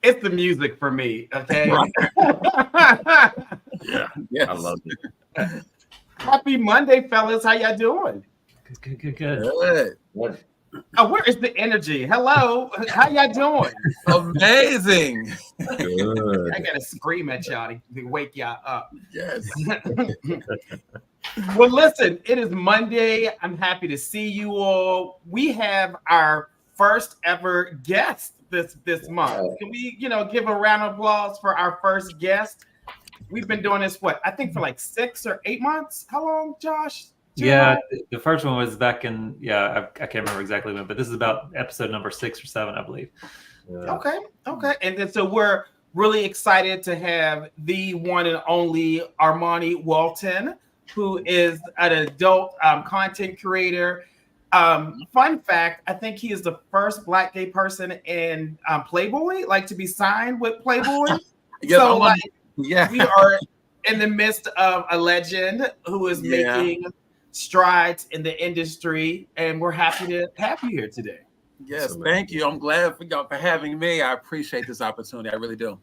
It's the music for me, okay? Yeah, Yes. I love it. Happy Monday, fellas. How y'all doing? Good. Good. What? Oh, where is the energy? Hello. How y'all doing? Amazing. Good. I gotta scream at y'all to wake y'all up. Yes. Well, listen, it is Monday. I'm happy to see you all. We have our first ever guest this month. Can we, give a round of applause for our first guest? We've been doing this I think for like 6 or 8 months. How long, Josh? Yeah, the first one was back in I can't remember exactly when, but this is about episode number 6 or 7, I believe. Yeah. Okay. And then so we're really excited to have the one and only Armani Walton, who is an adult content creator. Fun fact, I think he is the first Black gay person in Playboy, like to be signed with Playboy. Yes, So yeah, we are in the midst of a legend who is making strides in the industry, and we're happy to have you here today. Yes, thank you. I'm glad for y'all for having me. I appreciate this opportunity. I really do.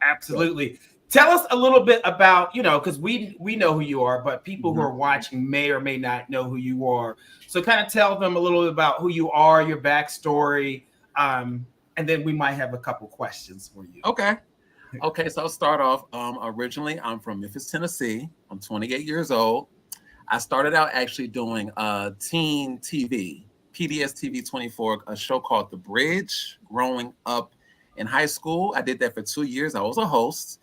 Absolutely. Tell us a little bit about, because we know who you are, but people who are watching may or may not know who you are. So kind of tell them a little bit about who you are, your backstory, and then we might have a couple questions for you. Okay, so I'll start off. Originally, I'm from Memphis, Tennessee. I'm 28 years old. I started out actually doing teen TV, PBS TV 24, a show called The Bridge, growing up in high school. I did that for 2 years. I was a host,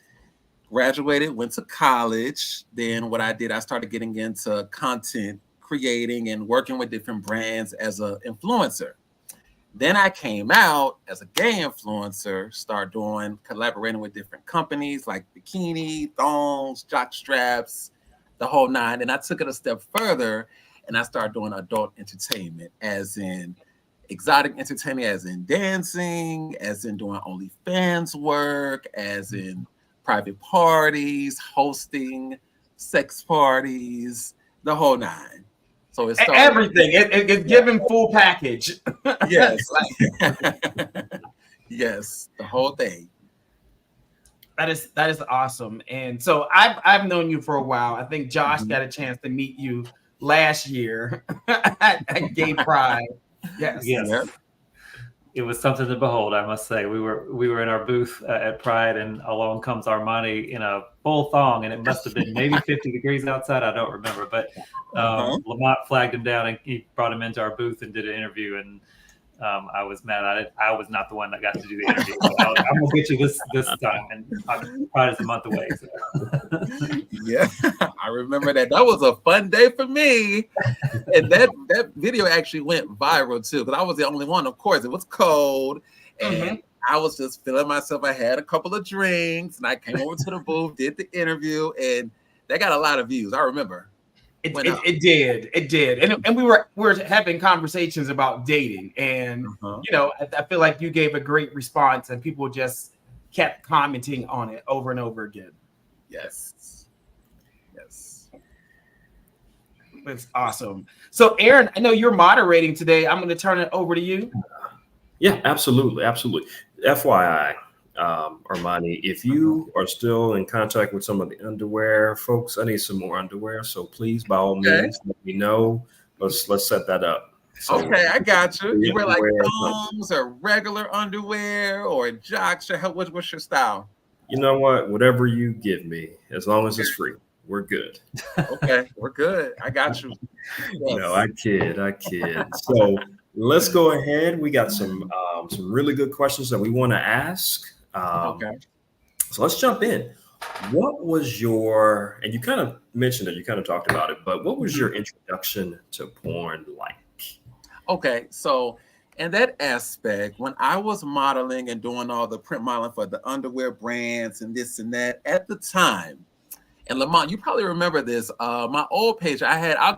graduated, went to college. Then what I did, I started getting into content creating and working with different brands as an influencer. Then I came out as a gay influencer, started collaborating with different companies like bikini, thongs, jock straps, the whole nine. And I took it a step further and I started doing adult entertainment, as in exotic entertainment, as in dancing, as in doing OnlyFans work, as in private parties, hosting sex parties, the whole nine. So it's everything. It's given full package. Yes. Yes, the whole thing. That is awesome. And so I've known you for a while. I think Josh got a chance to meet you last year at Gay Pride. Yes. Yep. It was something to behold, I must say. We were in our booth at Pride, and along comes Armani in a full thong, and it must have been maybe 50 degrees outside. I don't remember, but Lamont flagged him down, and he brought him into our booth and did an interview. And I was mad. I was not the one that got to do the interview. I'm gonna get you this time, and Pride is a month away. So. Yeah, I remember that. That was a fun day for me, and that video actually went viral too, because I was the only one. Of course, it was cold, and I was just feeling myself. I had a couple of drinks, and I came over to the booth, did the interview, and that got a lot of views. I remember. It did, and we were having conversations about dating, and I feel like you gave a great response, and people just kept commenting on it over and over again. Yes, it's awesome. So, Aaron, I know you're moderating today. I'm going to turn it over to you. Yeah, absolutely. FYI, Armani, if you are still in contact with some of the underwear folks, I need some more underwear. So please, by all means, let me know. Let's set that up. So, okay, I got you. You wear like thongs or regular underwear or jocks, or what's your style? You know what? Whatever you give me, as long as it's free, we're good. Okay, we're good. I got you. Yes. No, I kid. So let's go ahead. We got some really good questions that we want to ask. Okay. So let's jump in. What was and you kind of mentioned it, you kind of talked about it, but what was your introduction to porn like? Okay, so in that aspect, when I was modeling and doing all the print modeling for the underwear brands and this and that at the time, and Lamont, you probably remember this. My old page, I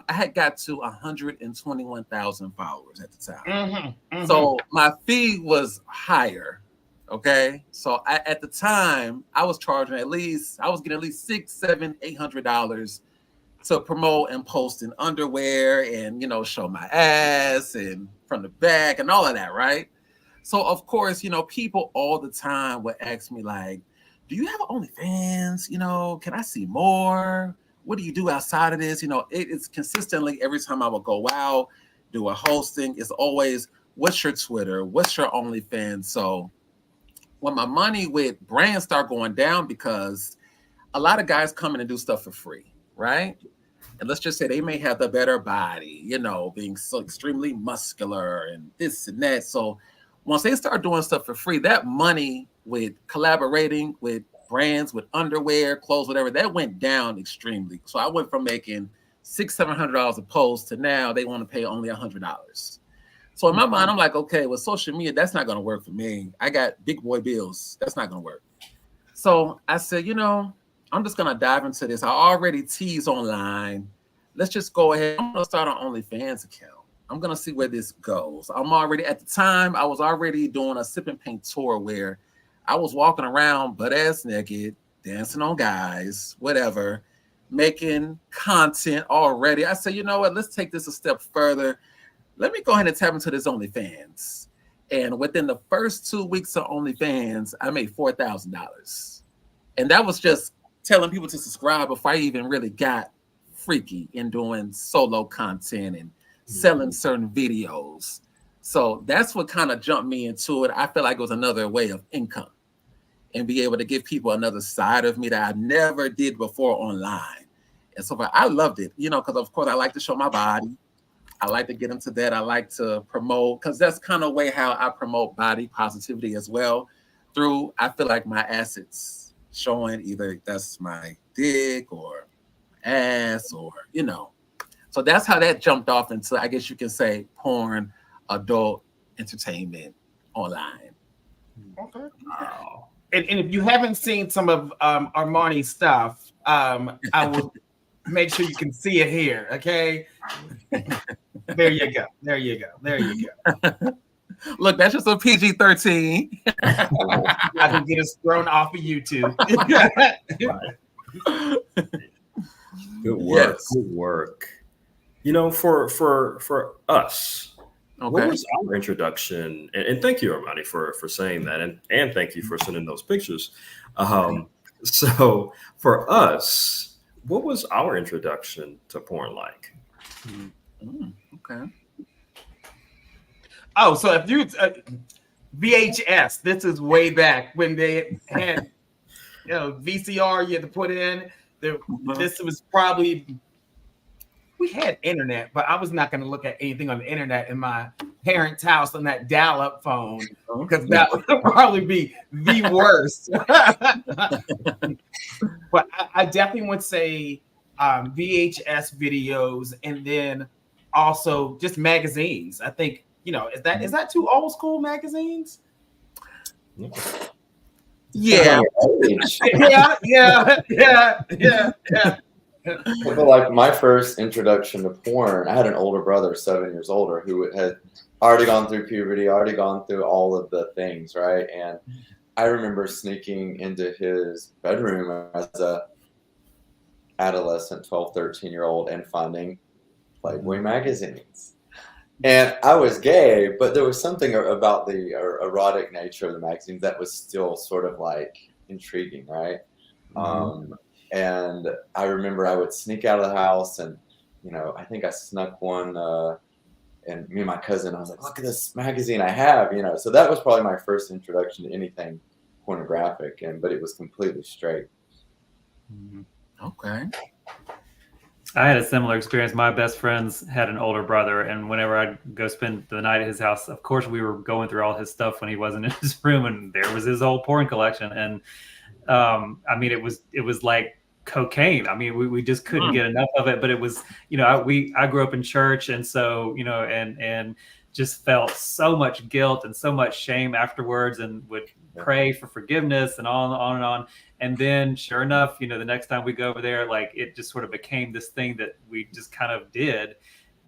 had got to 121,000 followers at the time. So my fee was higher. Okay, so at the time I was charging I was getting at least $600, $700, $800 to promote and post in underwear and, show my ass and from the back and all of that, right? So of course, people all the time would ask me like, do you have OnlyFans? Can I see more? What do you do outside of this? It's consistently every time I would go out, do a hosting, it's always, what's your Twitter? What's your OnlyFans? So when my money with brands start going down, because a lot of guys come in and do stuff for free, right? And let's just say they may have the better body, being so extremely muscular and this and that. So once they start doing stuff for free, that money with collaborating with brands, with underwear, clothes, whatever, that went down extremely. So I went from making $600-700 a post to now they want to pay only $100. So in my mind, I'm like, okay, with social media, that's not going to work for me. I got big boy bills. That's not going to work. So I said, I'm just going to dive into this. I already tease online. Let's just go ahead. I'm going to start an OnlyFans account. I'm going to see where this goes. At the time, I was already doing a sip and paint tour where I was walking around butt ass naked, dancing on guys, whatever, making content already. I said, you know what? Let's take this a step further. Let me go ahead and tap into this OnlyFans. And within the first 2 weeks of OnlyFans, I made $4,000. And that was just telling people to subscribe before I even really got freaky in doing solo content and selling certain videos. So that's what kind of jumped me into it. I feel like it was another way of income and be able to give people another side of me that I never did before online. And so I loved it, because of course I like to show my body. I like to get into that. I like to promote, because that's kind of way how I promote body positivity as well, through, I feel like, my assets showing either that's my dick or ass or, So that's how that jumped off into, I guess you can say, porn, adult entertainment online. Okay. Wow. And if you haven't seen some of Armani's stuff, I will make sure you can see it here. Okay. There you go. There you go. There you go. Look, that's just a PG-13. I can get us thrown off of YouTube. Good work. Yes. Good work. For us, what was our introduction? And thank you, Armani, for saying that, and thank you for sending those pictures. So for us, what was our introduction to porn like? Okay. Oh, so if you VHS, this is way back when they had VCR you had to put in. This was probably, we had internet, but I was not going to look at anything on the internet in my parents' house on that dial-up phone, because that would probably be the worst. But I definitely would say VHS videos, and then also just magazines. I think, is that too old school, magazines? Yeah. Yeah. I feel like my first introduction to porn, I had an older brother, 7 years older, who had already gone through puberty, already gone through all of the things, right? And I remember sneaking into his bedroom as a adolescent, 12, 13-year-old, and finding Playboy magazines. And I was gay, but there was something about the erotic nature of the magazines that was still sort of like intriguing, right? And I remember I would sneak out of the house, and I think I snuck one, and me and my cousin, I was like, look at this magazine I have, so that was probably my first introduction to anything pornographic, but it was completely straight. Okay. I had a similar experience. My best friends had an older brother, and whenever I'd go spend the night at his house, of course, we were going through all his stuff when he wasn't in his room, and there was his old porn collection. And it was like cocaine. We just couldn't get enough of it. But it was, I grew up in church, and so and just felt so much guilt and so much shame afterwards, and would pray for forgiveness and on and on. And then sure enough, the next time we go over there, like it just sort of became this thing that we just kind of did,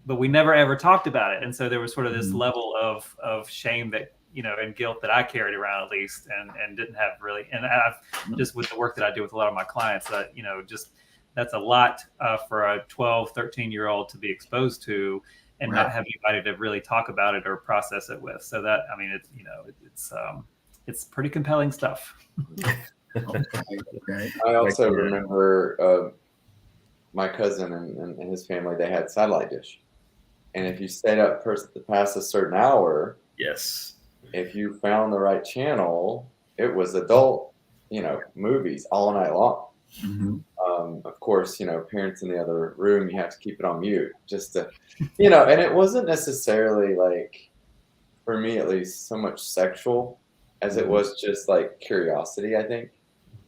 but we never ever talked about it. And so there was sort of this level of shame that, and guilt that I carried around, at least, and didn't have really. And I've just, with the work that I do with a lot of my clients, that, just that's a lot for a 12, 13-year-old to be exposed to and not have anybody to really talk about it or process it with. So that, I mean, it's pretty compelling stuff. Okay. I also remember my cousin and his family, they had satellite dish. And if you stayed up past a certain hour, Yes. if you found the right channel, it was adult, movies all night long. Mm-hmm. Of course, parents in the other room, you have to keep it on mute just to, and it wasn't necessarily like, for me at least, so much sexual as it was just like curiosity, I think.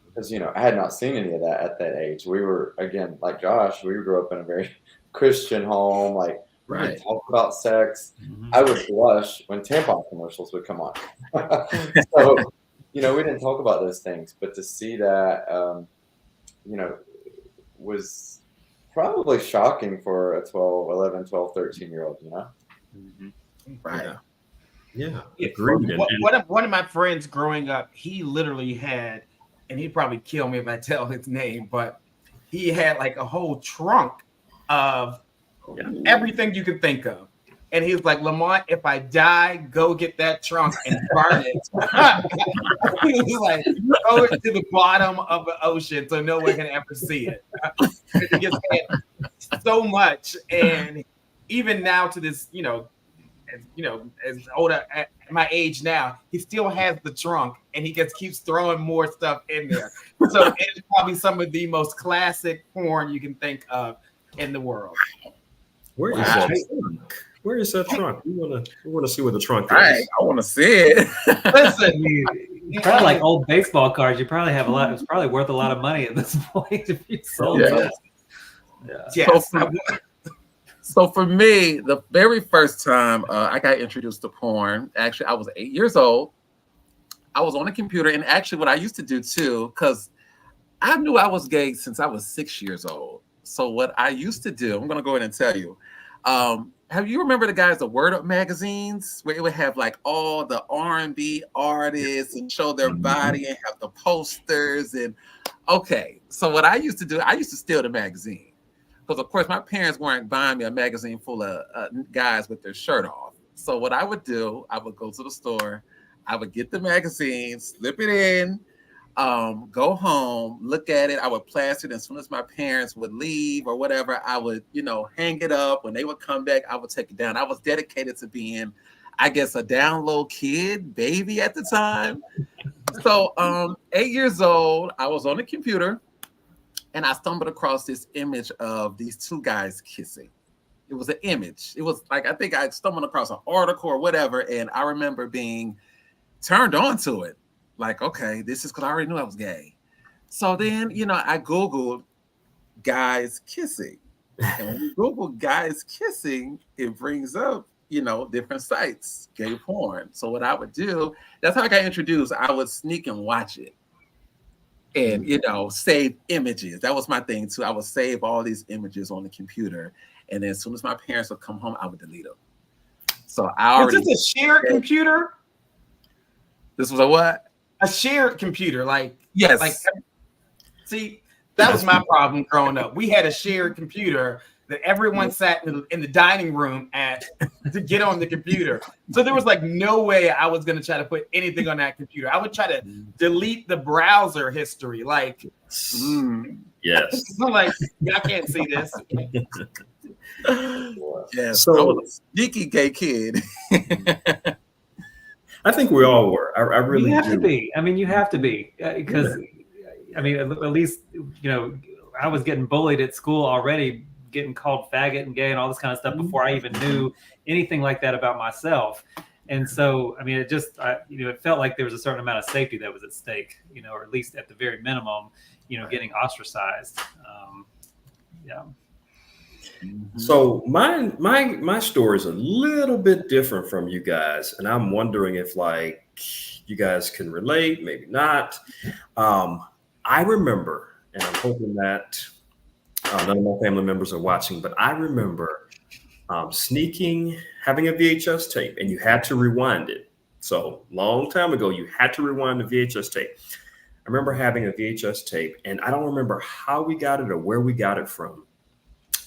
Because, I had not seen any of that at that age. We were, again, like Josh, we grew up in a very Christian home. Like, we didn't talk about sex. I would blush when tampon commercials would come on. So, we didn't talk about those things. But to see that, was probably shocking for a 11, 12, 13-year-old, Right. Yeah. Agreed. One of my friends growing up, he literally had, and he'd probably kill me if I tell his name, but he had like a whole trunk of everything you could think of. And he was like, Lamont, if I die, go get that trunk and burn it. He was like, throw it to the bottom of the ocean so no one can ever see it. He just had so much. And even now to this, as older at my age now, he still has the trunk and he just keeps throwing more stuff in there. So it's probably some of the most classic porn you can think of in the world. Where is that trunk? Where is that trunk? We want to see where the trunk is. Right. I want to see it. Listen, probably like old baseball cards. You probably have a lot. It's probably worth a lot of money at this point if you sold it. Yes. So for me, the very first time I got introduced to porn, actually, I was 8 years old. I was on a computer, and actually, what I used to do too, because I knew I was gay since I was 6 years old. So what I used to do, I'm going to go ahead and tell you. Have you remember the guys, the Word Up magazines, where it would have like all the R&B artists and show their body and have the posters and okay. So what I used to do, I used to steal the magazine because of course my parents weren't buying me a magazine full of guys with their shirt off. So what I would do, I would go to the store, I would get the magazine, slip it in, go home, look at it. I would plaster it. As soon as my parents would leave or whatever, I would, hang it up. When they would come back, I would take it down. I was dedicated to being, I guess, a down low kid, baby at the time. So 8 years old, I was on the computer and I stumbled across this image of these two guys kissing. It was an image. It was like, I think I stumbled across an article or whatever. And I remember being turned on to it. Like, okay, this is because I already knew I was gay. So then, I Googled guys kissing. And when you Google guys kissing, it brings up, different sites, gay porn. So what I would do, that's how I got introduced. I would sneak and watch it and, save images. That was my thing too. I would save all these images on the computer. And then as soon as my parents would come home, I would delete them. So I already— Was this a shared computer? This was a what? A shared computer, yes. See, that was my problem growing up. We had a shared computer that everyone sat in the dining room to get on the computer. So there was no way I was going to try to put anything on that computer. I would try to delete the browser history. Yes. Y'all can't see this. Yes. So I was a sneaky gay kid. I think we all were. I really You have do. to be. I mean, you have to be because, I mean, at least, I was getting bullied at school already, getting called faggot and gay and all this kind of stuff before I even knew anything like that about myself. And so, I mean, it just, it felt like there was a certain amount of safety that was at stake, or at least at the very minimum, getting ostracized. So my story is a little bit different from you guys, and I'm wondering if you guys can relate, maybe not. I remember, and I'm hoping that none of my family members are watching, but I remember sneaking, having a VHS tape, and you had to rewind it. So long time ago, you had to rewind the VHS tape. I remember having a VHS tape, and I don't remember how we got it or where we got it from,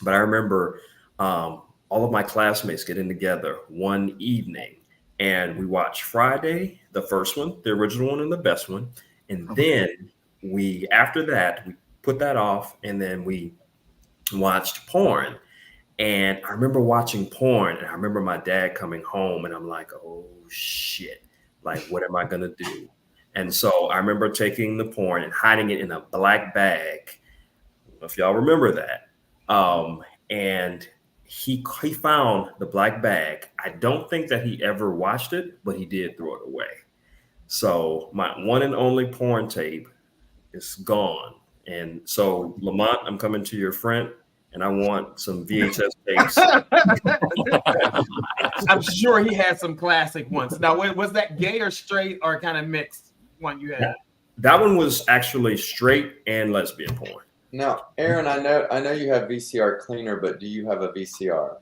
but I remember all of my classmates getting together one evening, and we watched Friday, the first one, the original one, and the best one, and then after that we put that off, and then we watched porn. And I remember watching porn, and I remember my dad coming home, and I'm like, oh shit, like, what am I gonna do? And so I remember taking the porn and hiding it in a black bag. I don't know if y'all remember that. And he found the black bag. I don't think that he ever watched it, but he did throw it away. So my one and only porn tape is gone. And so, Lamont, I'm coming to your front, and I want some VHS tapes. I'm sure he had some classic ones. Now, was that gay or straight or kind of mixed one you had? That one was actually straight and lesbian porn. Now, Aaron, I know you have VCR cleaner, but do you have a VCR?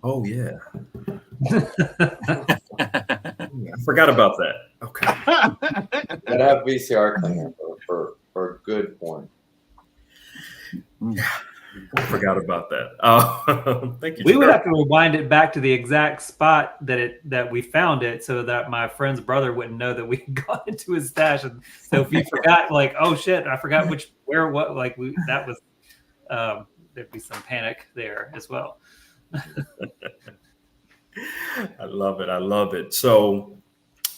Oh yeah. I forgot about that. Okay. But I have VCR cleaner for good porn. I forgot about that. Thank you. We would have to rewind it back to the exact spot that we found it, so that my friend's brother wouldn't know that we had gone into his stash. And so if you forgot, like, oh shit, I forgot what, like, that was, there'd be some panic there as well. I love it. I love it. So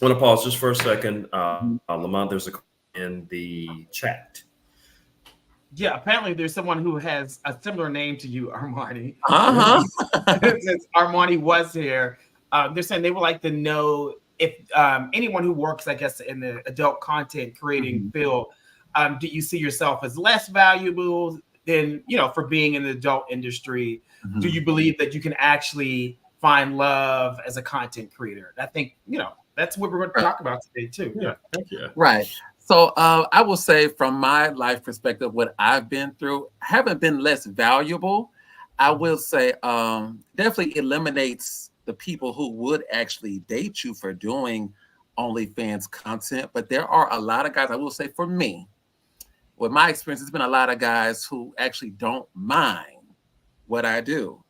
I want to pause just for a second. Lamont, there's a in the chat. Yeah, apparently there's someone who has a similar name to you, Armani. Since Armani was here, they're saying they would like to know if anyone who works, I guess, in the adult content creating field, do you see yourself as less valuable than, for being in the adult industry? Do you believe that you can actually find love as a content creator? I think, that's what we're going to talk about today too. Yeah, thank you. Right. So I will say, from my life perspective, what I've been through, haven't been less valuable. I will say definitely eliminates the people who would actually date you for doing OnlyFans content. But there are a lot of guys, I will say, for me, with my experience, there's been a lot of guys who actually don't mind what I do.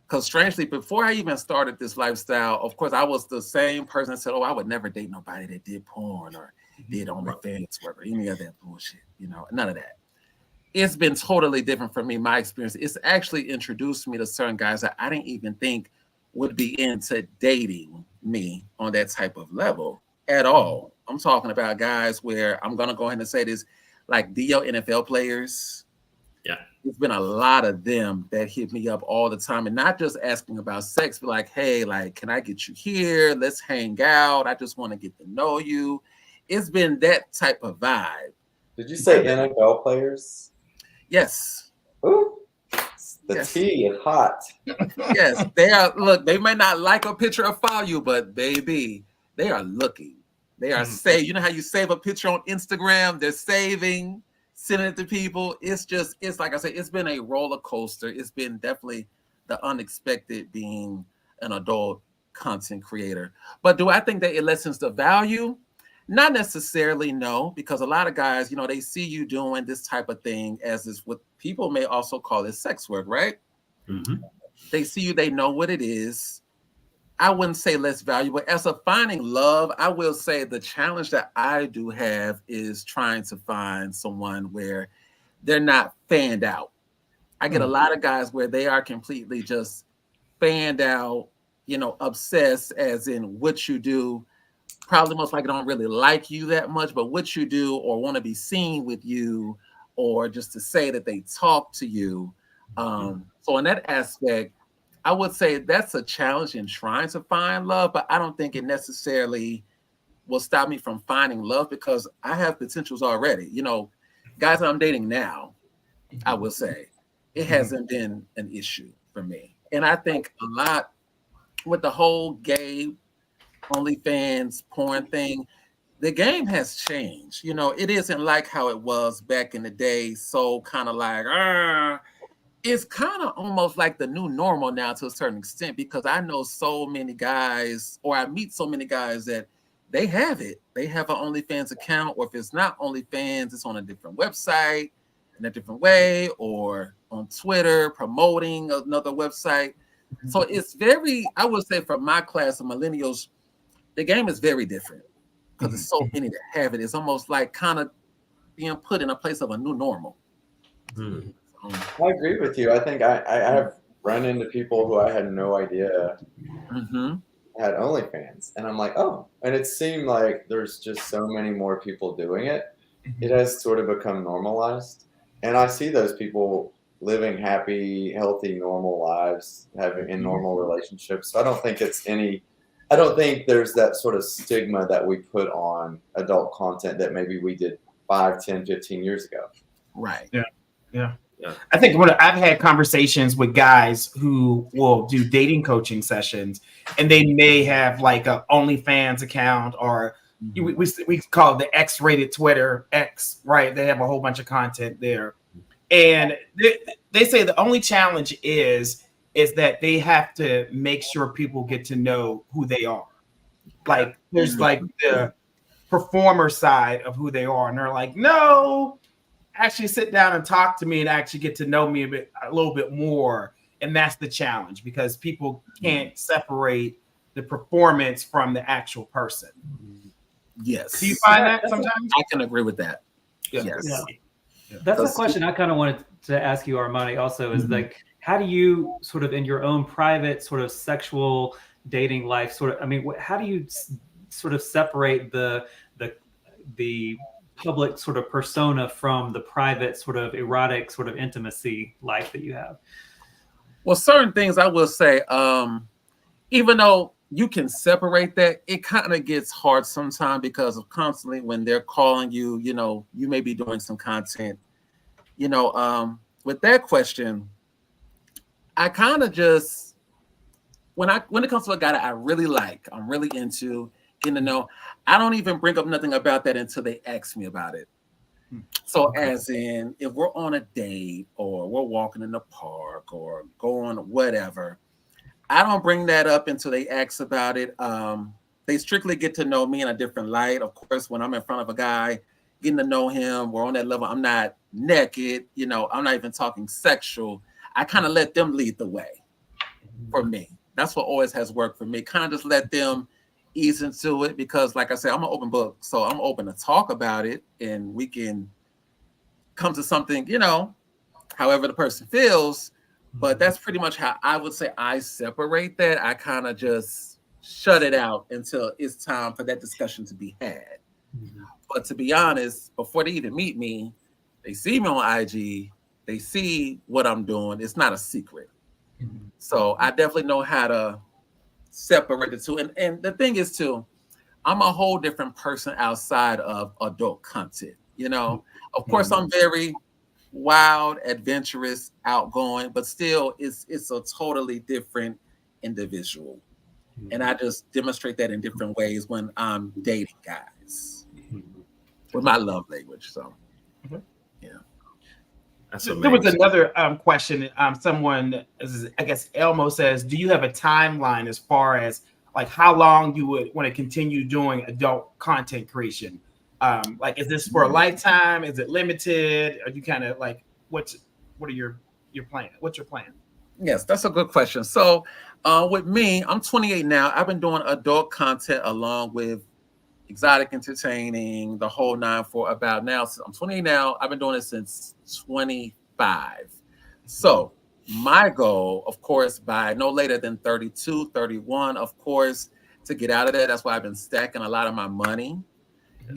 Because strangely, before I even started this lifestyle, of course, I was the same person that said, oh, I would never date nobody that did porn or did OnlyFans work or any of that bullshit, none of that. It's been totally different for me, my experience. It's actually introduced me to certain guys that I didn't even think would be into dating me on that type of level at all. I'm talking about guys where I'm going to go ahead and say this, like DL NFL players. Yeah. There's been a lot of them that hit me up all the time, and not just asking about sex, but like, hey, like, can I get you here? Let's hang out. I just want to get to know you. It's been that type of vibe. Did you say NFL players? Yes. Ooh, the Yes. tea is hot. Yes, they are. Look, they may not like a picture or follow you, but baby, they are looking. They are saved. You know how you save a picture on Instagram? They're saving, sending it to people. It's like I said, it's been a roller coaster. It's been definitely the unexpected being an adult content creator. But do I think that it lessens the value? Not necessarily, no, because a lot of guys, they see you doing this type of thing as is what people may also call it sex work, right? Mm-hmm. They see you, they know what it is. I wouldn't say less valuable. As of finding love, I will say the challenge that I do have is trying to find someone where they're not fanned out. I get a lot of guys where they are completely just fanned out, obsessed, as in what you do. Probably most likely don't really like you that much, but what you do or want to be seen with you, or just to say that they talk to you. So in that aspect, I would say that's a challenge in trying to find love, but I don't think it necessarily will stop me from finding love, because I have potentials already. Guys that I'm dating now, I will say it hasn't been an issue for me. And I think a lot with the whole gay OnlyFans porn thing, the game has changed. It isn't like how it was back in the day. So kind of like, it's kind of almost like the new normal now to a certain extent, because I know so many guys, or I meet so many guys that they have it. They have an OnlyFans account, or if it's not OnlyFans, it's on a different website in a different way, or on Twitter promoting another website. So it's very, I would say, for my class of millennials, the game is very different because there's so many that have it. It's almost like kind of being put in a place of a new normal. I agree with you. I think I have run into people who I had no idea had OnlyFans, and I'm like, oh, and it seemed like there's just so many more people doing it. It has sort of become normalized, and I see those people living happy, healthy, normal lives, having in normal relationships. So I don't think there's that sort of stigma that we put on adult content that maybe we did 5, 10, 15 years ago. Right. Yeah. I think when I've had conversations with guys who will do dating coaching sessions, and they may have like a OnlyFans account, or we call it the X-rated Twitter X, right? They have a whole bunch of content there, and they say the only challenge is that they have to make sure people get to know who they are. Like there's like the performer side of who they are, and they're like, no. Actually sit down and talk to me and actually get to know me a little bit more. And that's the challenge, because people can't separate the performance from the actual person. Yes. Do you find that sometimes? I can agree with that. Yeah. Yes. Yeah. That's a question I kind of wanted to ask you, Armani, also, is like, how do you sort of in your own private sort of sexual dating life how do you sort of separate the public sort of persona from the private sort of erotic sort of intimacy life that you have? Well, certain things I will say, even though you can separate that, it kind of gets hard sometimes because of constantly when they're calling you, you may be doing some content, with that question, I kind of just, when it comes to a guy that I really like, I'm really into, getting to know, I don't even bring up nothing about that until they ask me about it. So as in, if we're on a date or we're walking in the park or going whatever, I don't bring that up until they ask about it. They strictly get to know me in a different light. Of course, when I'm in front of a guy, getting to know him, we're on that level. I'm not naked, I'm not even talking sexual. I kind of let them lead the way for me. That's what always has worked for me. Kind of just let them ease into it, because like I said, I'm an open book, so I'm open to talk about it and we can come to something, however the person feels. But that's pretty much how I would say I separate that. I kind of just shut it out until it's time for that discussion to be had. But to be honest, before they even meet me, they see me on IG, they see what I'm doing. It's not a secret. So I definitely know how to separate the two. And the thing is too, I'm a whole different person outside of adult content. Of course, I'm very wild, adventurous, outgoing, but still it's a totally different individual. And I just demonstrate that in different ways when I'm dating guys with my love language. So there was another question. Someone, I guess Elmo says, do you have a timeline as far as like how long you would want to continue doing adult content creation? Like, is this for a lifetime? Is it limited? Are you kind of like, what are your plan? What's your plan? Yes, that's a good question. So with me, I'm 28 now. I've been doing adult content along with exotic entertaining, the whole 9 for about now. So I'm 28 now. I've been doing it since 25. So my goal, of course, by no later than 32, 31, of course, to get out of that. That's why I've been stacking a lot of my money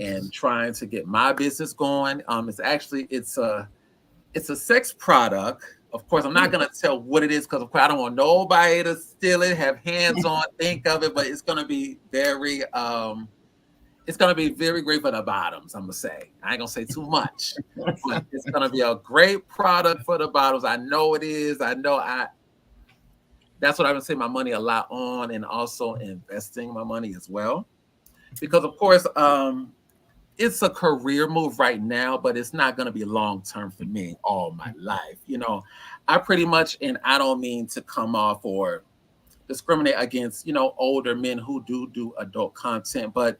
and trying to get my business going. It's a sex product. Of course, I'm not going to tell what it is because, of course, I don't want nobody to steal it, have hands on, think of it, but it's going to be very great for the bottoms, I'm going to say. I ain't going to say too much. But it's going to be a great product for the bottoms. I know it is. That's what I've been saving my money a lot on, and also investing my money as well. Because, of course, it's a career move right now, but it's not going to be long-term for me all my life. I pretty much, and I don't mean to come off or discriminate against, older men who do adult content, but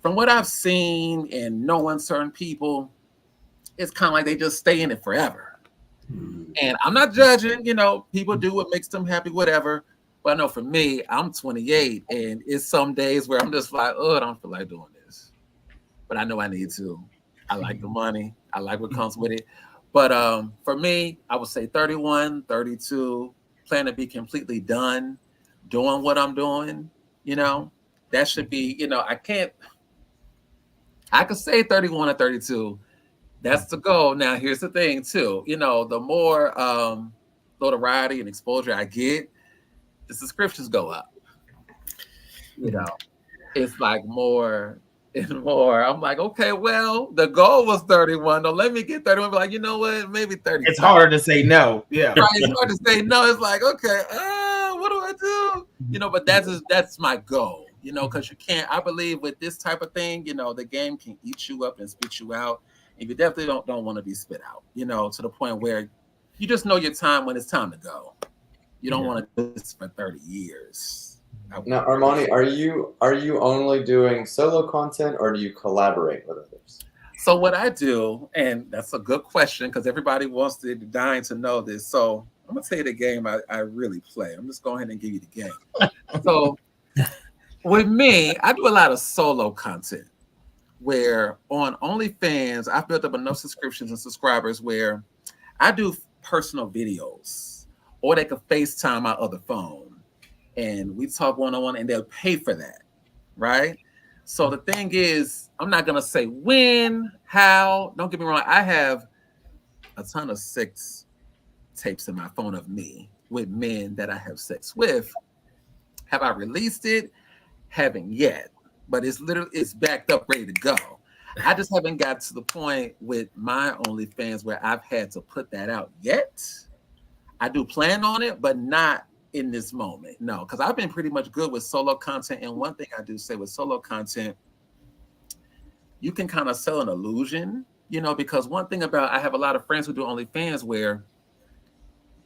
from what I've seen and knowing certain people, it's kind of like they just stay in it forever. And I'm not judging, you know, people do what makes them happy, whatever. But I know for me, I'm 28, and it's some days where I'm just like, oh, I don't feel like doing this. But I know I need to. I like the money. I like what comes with it. But for me, I would say 31, 32, plan to be completely done doing what I'm doing, you know. That should be, you know, I could say 31 or 32. That's the goal. Now, here's the thing, too. You know, the more notoriety and exposure I get, the subscriptions go up. You know, it's like more and more. I'm like, okay, well, the goal was 31. No, let me get 31. Be like, you know what? Maybe 30. It's harder to say no. Yeah. Right, it's hard to say no. It's like, okay, what do I do? You know, but that's my goal. You know, because you can't. I believe with this type of thing, you know, the game can eat you up and spit you out. And you definitely don't want to be spit out. You know, to the point where you just know your time when it's time to go. You don't want to do this for 30 years. Now, Armani, are you only doing solo content, or do you collaborate with others? So what I do, and that's a good question because everybody wants to dying to know this. So I'm gonna tell you the game I really play. I'm just going ahead and give you the game. So with me, I do a lot of solo content where on OnlyFans, I've built up enough subscriptions and subscribers where I do personal videos, or they could FaceTime my other phone and we talk one-on-one and they'll pay for that, right? So the thing is, I'm not going to say when, how. Don't get me wrong. I have a ton of sex tapes in my phone of me with men that I have sex with. Have I released it? Haven't yet. But it's backed up, ready to go. I just haven't got to the point with my OnlyFans where I've had to put that out yet. I do plan on it, but not in this moment. No, because I've been pretty much good with solo content. And one thing I do say with solo content, you can kind of sell an illusion, you know, because one thing about, I have a lot of friends who do OnlyFans where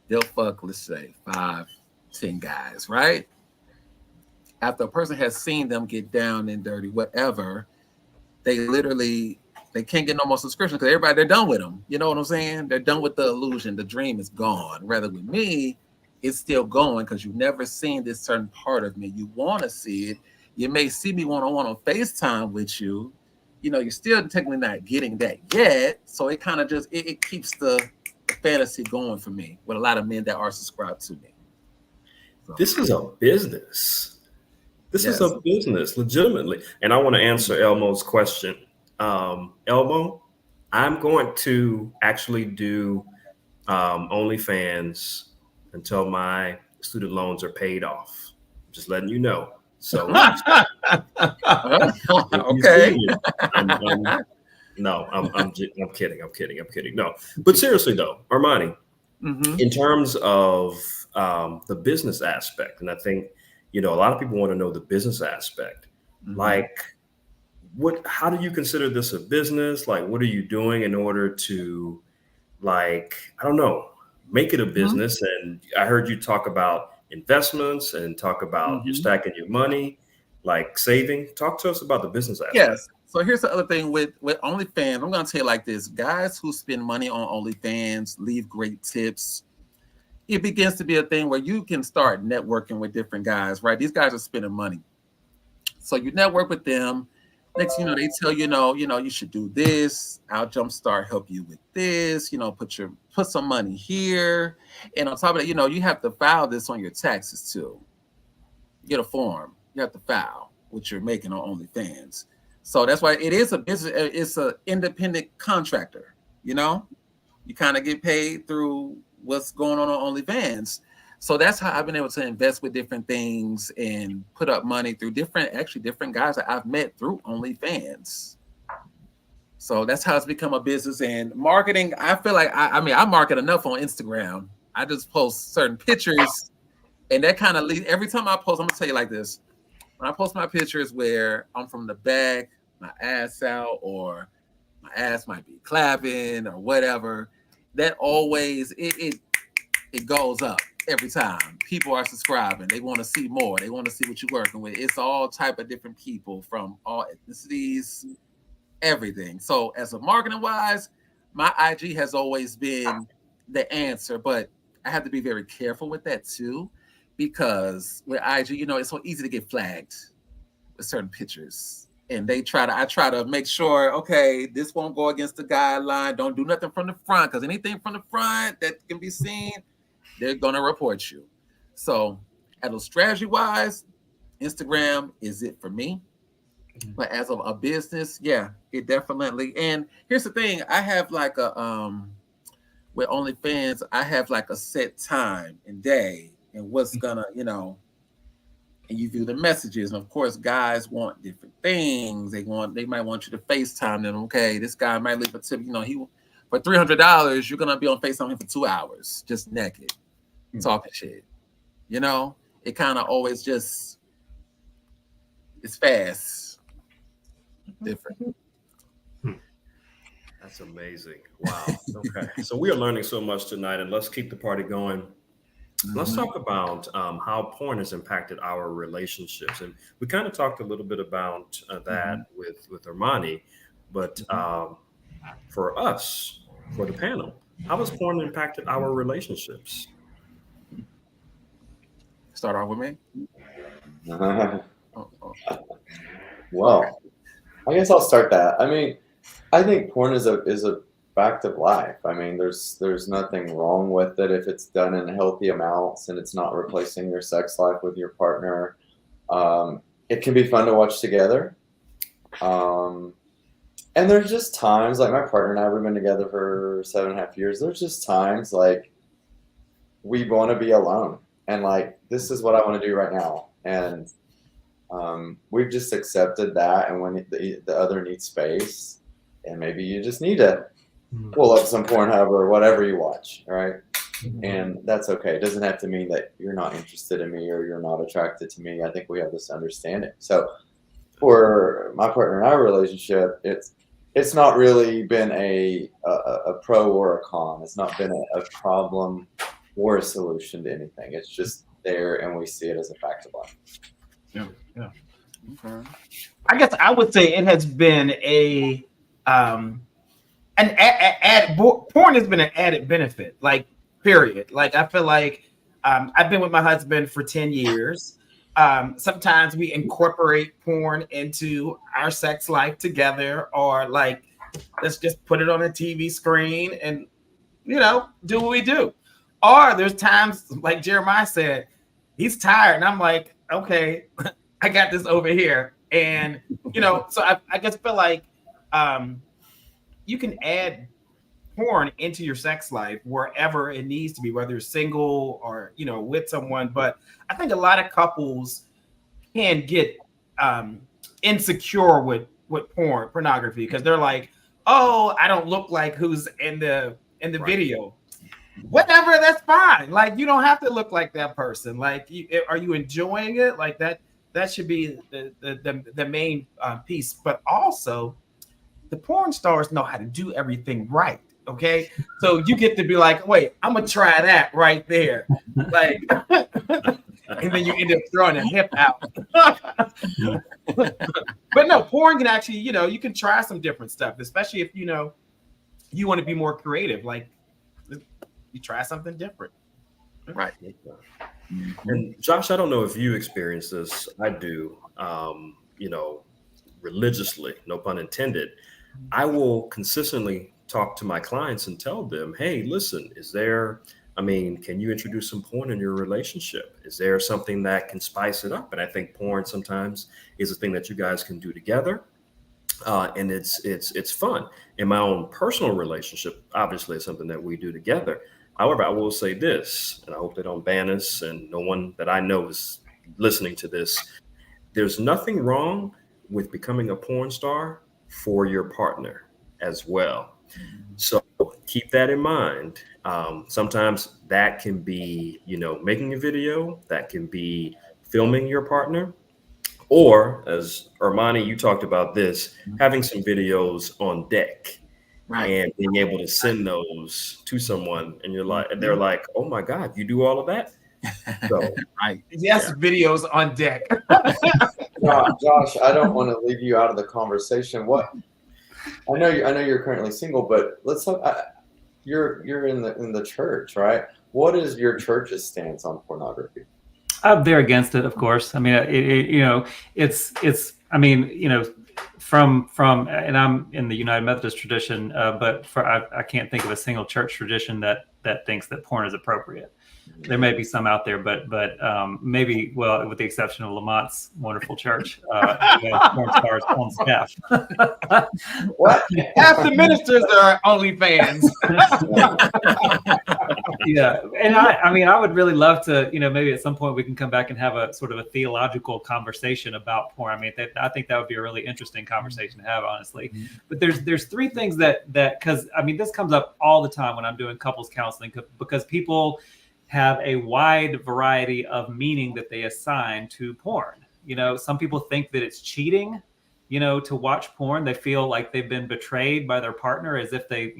they'll fuck, let's say 5, 10 guys, right? After a person has seen them get down and dirty, whatever, they can't get no more subscriptions because everybody, they're done with them. You know what I'm saying? They're done with the illusion. The dream is gone. Rather with me, it's still going because you've never seen this certain part of me. You want to see it. You may see me one-on-one on FaceTime with you. You know, you're still technically not getting that yet. So it kind of just, it keeps the fantasy going for me with a lot of men that are subscribed to me. So, this is a business. This is a business, legitimately. And I want to answer Elmo's question. Elmo, I'm going to actually do OnlyFans until my student loans are paid off. Just letting you know. So, okay. I'm kidding. No, but seriously though, Armani, in terms of the business aspect, and I think, you know, a lot of people want to know the business aspect. Like, how do you consider this a business? Like, what are you doing in order to, like, I don't know, make it a business? And I heard you talk about investments and talk about you're stacking your money, like saving. Talk to us about the business aspect. Yes. So here's the other thing with OnlyFans. I'm going to tell you like this. Guys who spend money on OnlyFans leave great tips. It begins to be a thing where you can start networking with different guys, right? These guys are spending money. So you network with them. Next, you know, they tell you, you should do this. I'll Jumpstart help you with this. You know, put some money here. And on top of that, you know, you have to file this on your taxes too. You get a form. You have to file what you're making on OnlyFans. So that's why it is a business. It's an independent contractor. You know, you kind of get paid through what's going on OnlyFans. So that's how I've been able to invest with different things and put up money through different guys that I've met through OnlyFans. So that's how it's become a business. And marketing, I feel like I market enough on Instagram. I just post certain pictures, and that kind of leads. Every time I post, I'm gonna tell you like this: when I post my pictures where I'm from the back, my ass out, or my ass might be clapping or whatever, that always it goes up. every time. People are subscribing. They want to see more. They want to see what you're working with. It's all type of different people from all ethnicities, everything. So as a marketing wise, my IG has always been the answer, but I have to be very careful with that too, because with IG, you know, it's so easy to get flagged with certain pictures. And I try to make sure, okay, this won't go against the guideline. Don't do nothing from the front, because anything from the front that can be seen, they're gonna report you. So, at a strategy wise, Instagram is it for me. But as of a business, yeah, it definitely. And here's the thing: I have like a with OnlyFans, I have like a set time and day and what's gonna, you know. And you view the messages, and of course, guys want different things. They might want you to FaceTime them. Okay, this guy might leave a tip. You know, for $300, you're gonna be on FaceTime for 2 hours, just naked, talking shit. You know, it kind of always just it's fast, different. That's amazing. Wow. Okay, so we are learning so much tonight, and let's keep the party going. Let's talk about how porn has impacted our relationships, and we kind of talked a little bit about that with Armani, but for us, for the panel, how has porn impacted our relationships? Start off with me. Well, I guess I'll start that. I mean, I think porn is a fact of life. I mean, there's nothing wrong with it if it's done in healthy amounts and it's not replacing your sex life with your partner. It can be fun to watch together. And there's just times, like my partner and I, we've been together for 7.5 years. There's just times like we want to be alone and like, this is what I want to do right now. And we've just accepted that. And when the other needs space, and maybe you just need to pull up some Pornhub or whatever you watch, right? And that's okay. It doesn't have to mean that you're not interested in me or you're not attracted to me. I think we have this understanding. So for my partner and I relationship, it's not really been a pro or a con. It's not been a problem or a solution to anything. It's just there, and we see it as a fact of life. Yeah. Okay. I guess I would say it has been porn has been an added benefit, like period. Like I feel like I've been with my husband for 10 years. Sometimes we incorporate porn into our sex life together, or like let's just put it on a TV screen and do what we do. Or there's times like Jeremiah said, he's tired, and I'm like, okay, I got this over here, and so I guess feel like you can add porn into your sex life wherever it needs to be, whether you're single or with someone. But I think a lot of couples can get insecure with pornography, because they're like, oh, I don't look like who's in the video. Whatever, that's fine. Like, you don't have to look like that person. Like, are you enjoying it? Like that should be the main piece. But also, the porn stars know how to do everything right. Okay, so you get to be like, wait, I'm gonna try that right there, like, and then you end up throwing a hip out. But no, porn can actually, you can try some different stuff, especially if you want to be more creative. Like, you try something different, right? And Josh, I don't know if you experience this. I do. Religiously, no pun intended. I will consistently talk to my clients and tell them, hey, listen, can you introduce some porn in your relationship? Is there something that can spice it up? And I think porn sometimes is a thing that you guys can do together. And it's fun. In my own personal relationship, obviously it's something that we do together. However, I will say this, and I hope they don't ban us, and no one that I know is listening to this. There's nothing wrong with becoming a porn star for your partner as well. So keep that in mind. Sometimes that can be, making a video, that can be filming your partner, or as Armani, you talked about this, having some videos on deck, right, and being able to send those to someone, and they're like, oh my God, you do all of that? So Right. Yes, videos on deck. Josh, I don't want to leave you out of the conversation. What I know you're currently single, but let's talk. You're in the church, right? What is your church's stance on pornography? They're against it, of course. I mean, it's. I mean, from and I'm in the United Methodist tradition, but I can't think of a single church tradition that thinks that porn is appropriate. There may be some out there, but maybe, well, with the exception of Lamont's wonderful church, porn stars on staff. What? Half the ministers are OnlyFans. Yeah, and I mean, I would really love to, maybe at some point we can come back and have a sort of a theological conversation about porn. I mean, I think that would be a really interesting conversation to have, honestly. But there's three things that because I mean, this comes up all the time when I'm doing couples counseling, because people have a wide variety of meaning that they assign to porn. Some people think that it's cheating, to watch porn. They feel like they've been betrayed by their partner, as if they,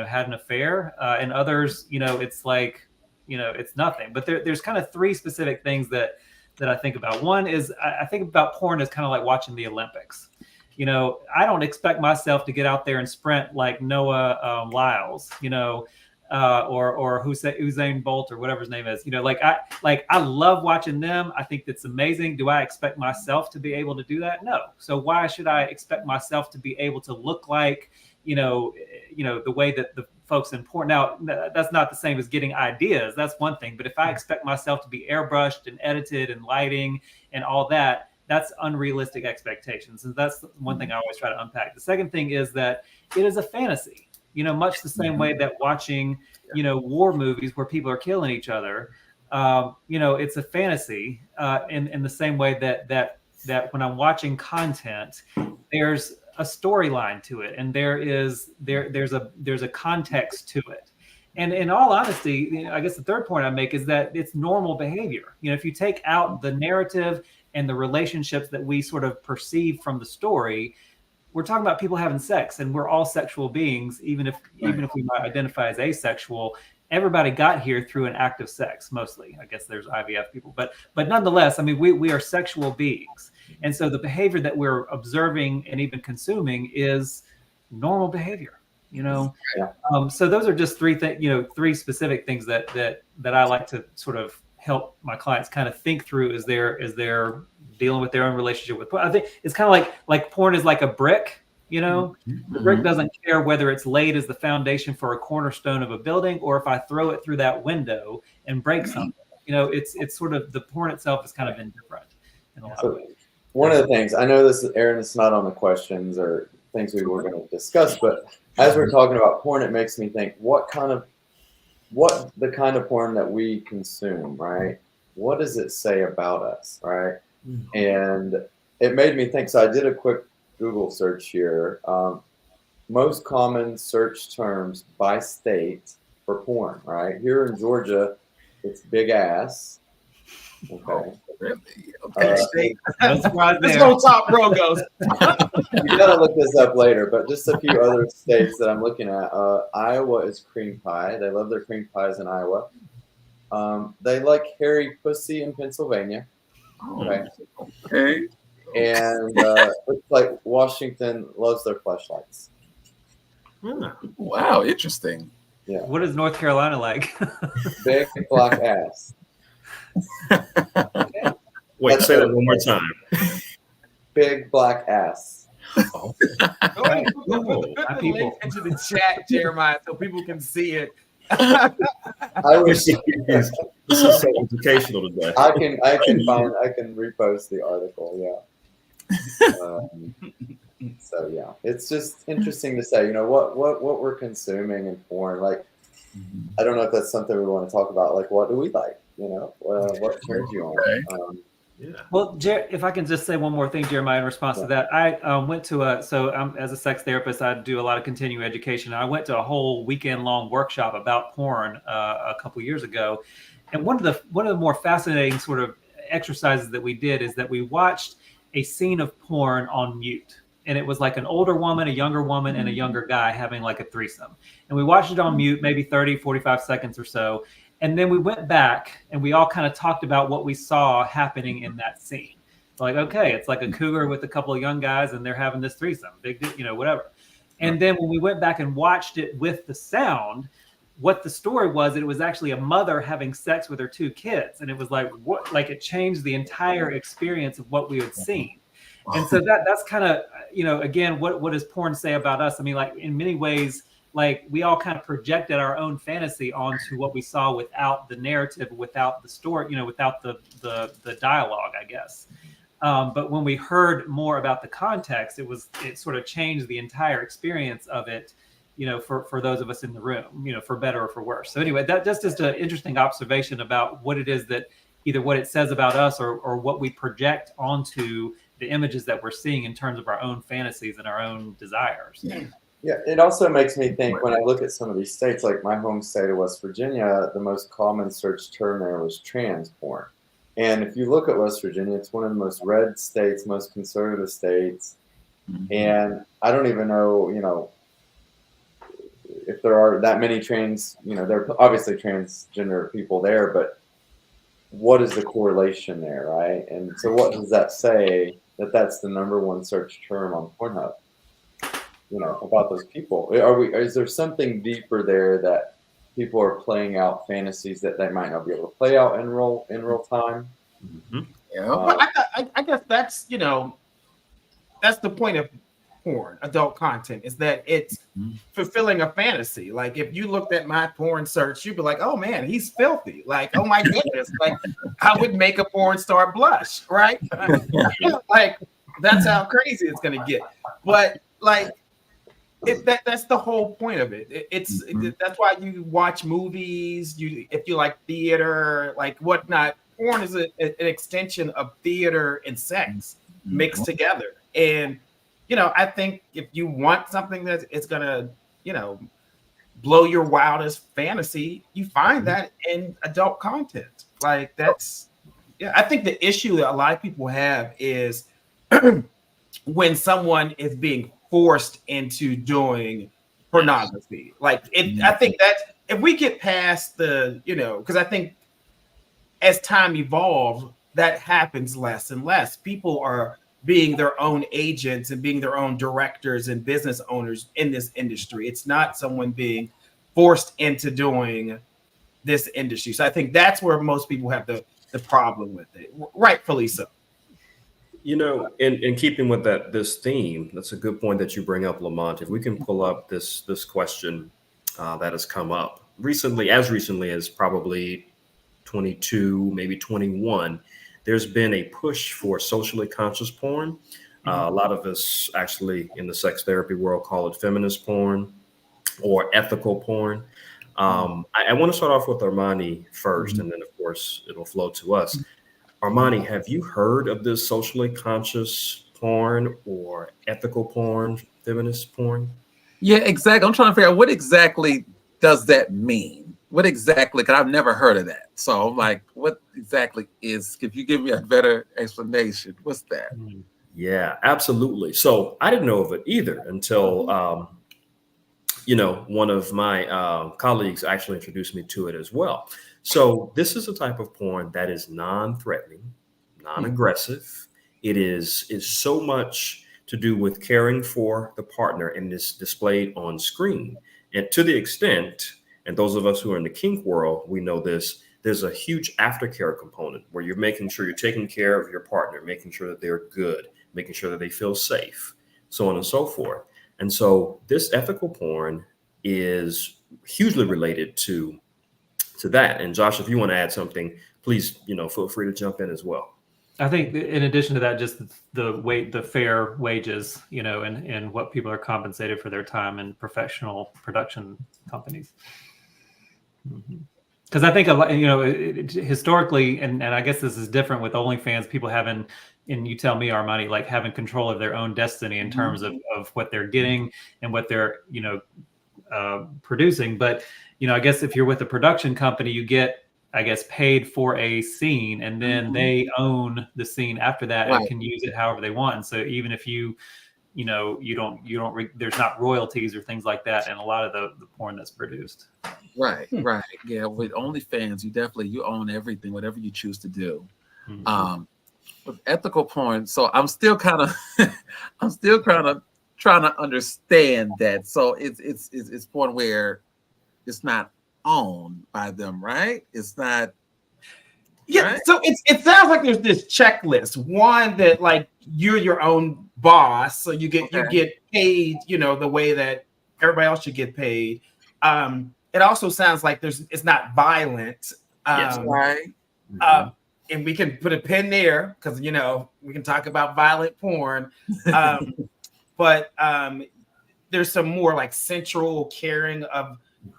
had an affair. And others, it's like, it's nothing. But there's kind of three specific things that I think about. One is I think about porn as kind of like watching the Olympics. I don't expect myself to get out there and sprint like Noah Lyles, or Usain Bolt or whatever his name is. I love watching them. I think that's amazing. Do I expect myself to be able to do that? No. So why should I expect myself to be able to look like, the way that the folks in porn? Now, that's not the same as getting ideas. That's one thing. But if I expect myself to be airbrushed and edited and lighting and all that, that's unrealistic expectations. And that's one thing I always try to unpack. The second thing is that it is a fantasy. Much the same way that watching, war movies where people are killing each other, it's a fantasy. In the same way that when I'm watching content, there's a storyline to it, and there's a context to it. And in all honesty, I guess the third point I make is that it's normal behavior. If you take out the narrative and the relationships that we sort of perceive from the story, we're talking about people having sex, and we're all sexual beings, even if we might identify as asexual. Everybody got here through an act of sex, mostly. I guess there's IVF people, but nonetheless, I mean, we are sexual beings, and so the behavior that we're observing and even consuming is normal behavior. So those are just three specific things that I like to sort of help my clients kind of think through as they're dealing with their own relationship with porn. I think it's kind of like porn is like a brick. The brick doesn't care whether it's laid as the foundation for a cornerstone of a building, or if I throw it through that window and break something. It's sort of, the porn itself is kind of indifferent in a lot of ways. One of the things, I know this, Aaron, it's not on the questions or things we were going to discuss, but as we're talking about porn, it makes me think, what the kind of porn that we consume, right? What does it say about us, right? And it made me think. So I did a quick Google search here. Most common search terms by state for porn, right? Here in Georgia, it's big ass. Okay. Really? Okay. Let's go top row goes. You gotta look this up later, but just a few other states that I'm looking at. Iowa is cream pie. They love their cream pies in Iowa. They like hairy pussy in Pennsylvania. Okay. And looks like Washington loves their fleshlights. Wow, interesting. Yeah. What is North Carolina like? Big black ass. Wait, say that one more time. Big black ass. Go ahead, put the link into the chat, Jeremiah, so people can see it. I wish This is so educational today. I can repost the article. Yeah. So yeah, it's just interesting to say, what we're consuming in porn. Like, I don't know if that's something we want to talk about. Like, what do we like? What turns you on? Well, if I can just say one more thing, Jeremiah, in response to that, I went to as a sex therapist, I do a lot of continuing education. I went to a whole weekend-long workshop about porn a couple years ago, and one of the more fascinating sort of exercises that we did is that we watched a scene of porn on mute. And it was like an older woman, a younger woman, and a younger guy having like a threesome. And we watched it on mute, maybe 30, 45 seconds or so. And then we went back and we all kind of talked about what we saw happening in that scene. Like, okay, it's like a cougar with a couple of young guys and they're having this threesome, big, whatever. And then when we went back and watched it with the sound, what the story was, it was actually a mother having sex with her 2 kids. And it was like, what, like it changed the entire experience of what we had seen. And so that's kind of, again, what does porn say about us? I mean, like in many ways, like we all kind of projected our own fantasy onto what we saw without the narrative, without the story, without the dialogue, I guess. But when we heard more about the context, it sort of changed the entire experience of it, for those of us in the room, for better or for worse. So anyway, that's just an interesting observation about what it is that either what it says about us or what we project onto the images that we're seeing in terms of our own fantasies and our own desires. Yeah, it also makes me think when I look at some of these states, like my home state of West Virginia, the most common search term there was trans porn. And if you look at West Virginia, it's one of the most red states, most conservative states. And I don't even know, if there are that many trans, there are obviously transgender people there, but what is the correlation there, right? And so what does that say that that's the #1 search term on Pornhub? About those people. Is there something deeper there that people are playing out fantasies that they might not be able to play out in real time? Well, I guess that's that's the point of porn, adult content, is that it's fulfilling a fantasy. Like if you looked at my porn search, you'd be like, oh man, he's filthy. Like, oh my goodness, like I would make a porn star blush, right? Like that's how crazy it's gonna get. But like that's the whole point of it. That's why you watch movies. If you like theater, like whatnot. Porn is an extension of theater and sex mixed together. And I think if you want something that it's gonna blow your wildest fantasy, you find that in adult content. Like that's I think the issue that a lot of people have is when someone is being forced into doing pornography. Like I think that if we get past the, because I think as time evolves, that happens less and less. People are being their own agents and being their own directors and business owners in this industry. It's not someone being forced into doing this industry. So I think that's where most people have the problem with it, rightfully so. In keeping with this theme, that's a good point that you bring up, Lamont. If we can pull up this question that has come up recently as probably 22, maybe 21, there's been a push for socially conscious porn. A lot of us actually in the sex therapy world call it feminist porn or ethical porn. I want to start off with Armani first, and then of course it'll flow to us. Armani, have you heard of this socially conscious porn or ethical porn, feminist porn? Yeah, exactly. I'm trying to figure out what exactly does that mean? What exactly? Because I've never heard of that. So I'm like, what exactly is, if you give me a better explanation, what's that? Yeah, absolutely. So I didn't know of it either until, one of my colleagues actually introduced me to it as well. So this is a type of porn that is non-threatening, non-aggressive. It is so much to do with caring for the partner and is displayed on screen. And to the extent, and those of us who are in the kink world, we know this, there's a huge aftercare component where you're making sure you're taking care of your partner, making sure that they're good, making sure that they feel safe, so on and so forth. And so this ethical porn is hugely related to that. And Josh, if you want to add something, please, feel free to jump in as well. I think in addition to that, just the fair wages, and what people are compensated for their time in professional production companies. Because I think a lot, historically, and I guess this is different with OnlyFans, people having, and you tell me, Armani, like having control of their own destiny in terms of what they're getting and what they're, producing. But, I guess if you're with a production company, you get, I guess, paid for a scene, and then they own the scene after that and can use it however they want. And so even if you don't, there's not royalties or things like that in a lot of the porn that's produced. Right, right. Yeah, with OnlyFans, you own everything, whatever you choose to do. With ethical porn, so I'm still kind of I'm still kind of trying to understand that. So it's porn where it's not owned by them, right? It's not. Yeah, Right? so it sounds like there's this checklist. One that like you're your own boss, so you Okay. get paid, the way that everybody else should get paid. It also sounds like it's not violent. Yes. Right. And we can put a pin there because we can talk about violent porn. But there's some more like central caring of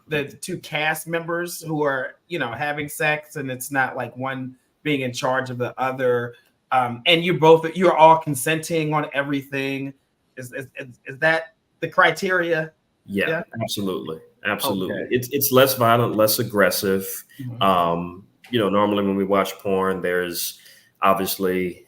the two cast members who are having sex, and it's not like one being in charge of the other. And you're all consenting on everything. Is that the criteria? Yeah, absolutely. Okay. It's less violent, less aggressive. Mhm. Normally when we watch porn, there's obviously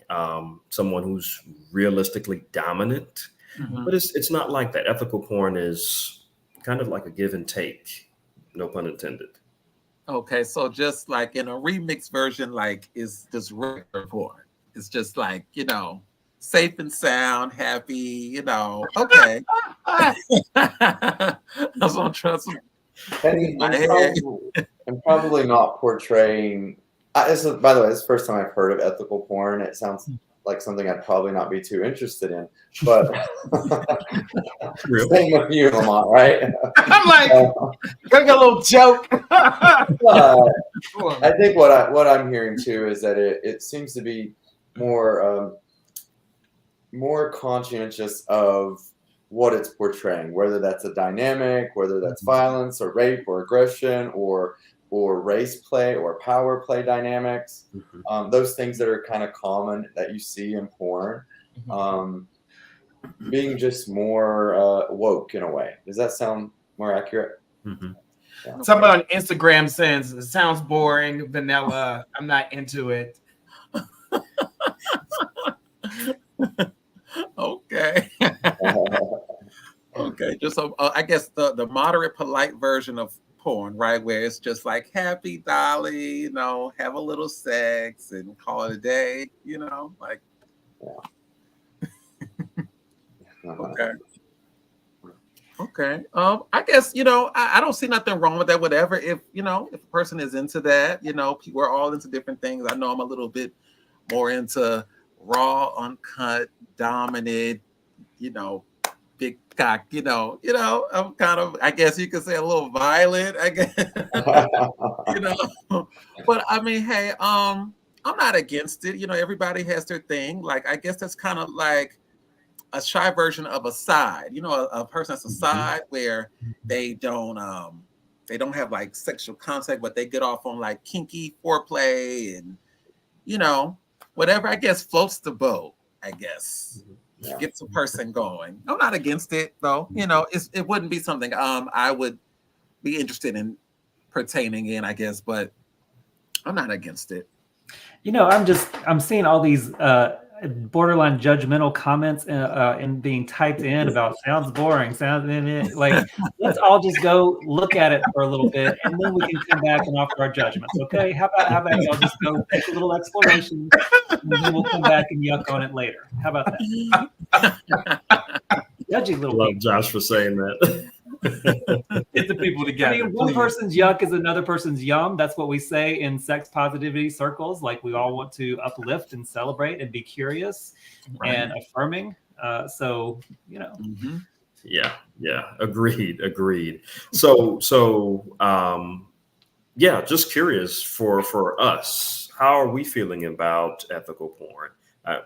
someone who's realistically dominant, Mhm. but it's not like that. Ethical porn is kind of like a give and take, no pun intended. Okay, so just like in a remix version, like is just regular porn. It's just like, safe and sound, happy, Okay. That's what I'm trying to. And probably not portraying. By the way, this is the first time I've heard of ethical porn. It sounds like something I'd probably not be too interested in. But same with you, Lamont, right? I'm like, gonna get a little joke. I think what I'm hearing too is that it seems to be more conscientious of what it's portraying, whether that's a dynamic, whether that's violence or rape or aggression or race play or power play dynamics. Those things that are kind of common that you see in porn, being just more woke in a way. Does that sound more accurate? Yeah. Somebody on Instagram says it sounds boring, vanilla. I'm not into it. Okay. Okay. Just so I guess the moderate, polite version of porn, right, where it's just like happy dolly, have a little sex and call it a day, like. Okay. Okay. I guess I don't see nothing wrong with that. Whatever. If if a person is into that, we're all into different things. I know I'm a little bit more into raw, uncut, dominant, big cock. I'm kind of, I guess you could say, a little violent. I guess. But I mean, hey, I'm not against it. Everybody has their thing. Like, I guess that's kind of like a shy version of a side. A person that's a side where they don't have like sexual contact, but they get off on like kinky foreplay and whatever. I guess floats the boat. I guess gets a person going. I'm not against it though. It wouldn't be something I would be interested in pertaining in. I guess, but I'm not against it. I'm seeing all these borderline judgmental comments and being typed in about sounds boring, like let's all just go look at it for a little bit and then we can come back and offer our judgments. Okay, how about y'all just go take a little exploration and then we'll come back and yuck on it later. How about that? Judging little Love people. Josh for saying that. Get the people together. I mean, one person's yuck is another person's yum. That's what we say in sex positivity circles. Like, we all want to uplift and celebrate and be curious and affirming. Yeah. Agreed. So, just curious for us, how are we feeling about ethical porn?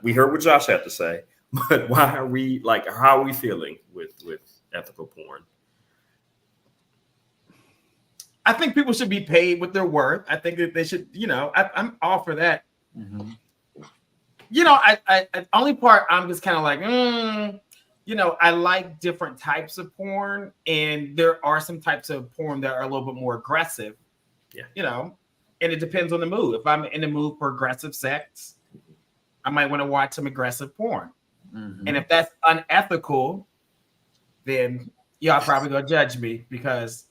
We heard what Josh had to say, but how are we feeling with ethical porn? I think people should be paid what they're worth. I think that they should, I'm all for that. Mm-hmm. I only part I'm just kind of like, I like different types of porn, and there are some types of porn that are a little bit more aggressive. Yeah. And it depends on the mood. If I'm in the mood for aggressive sex, I might want to watch some aggressive porn. Mm-hmm. And if that's unethical, then y'all probably gonna judge me because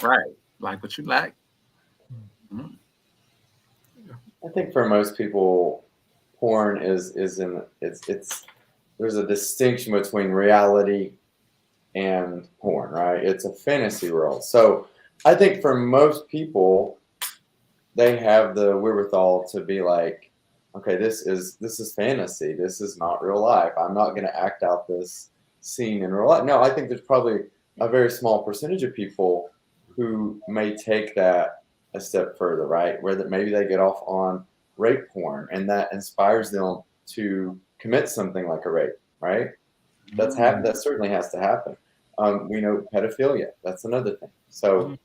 Right. Like what you like. Mhm. I think for most people, porn is in it's there's a distinction between reality and porn, right? It's a fantasy world. So I think for most people, they have the wherewithal to be like, okay, this is fantasy. This is not real life. I'm not going to act out this scene in real life. No, I think there's probably a very small percentage of people who may take that a step further, right? Where that maybe they get off on rape porn and that inspires them to commit something like a rape, right? That certainly has to happen. We know pedophilia. That's another thing. So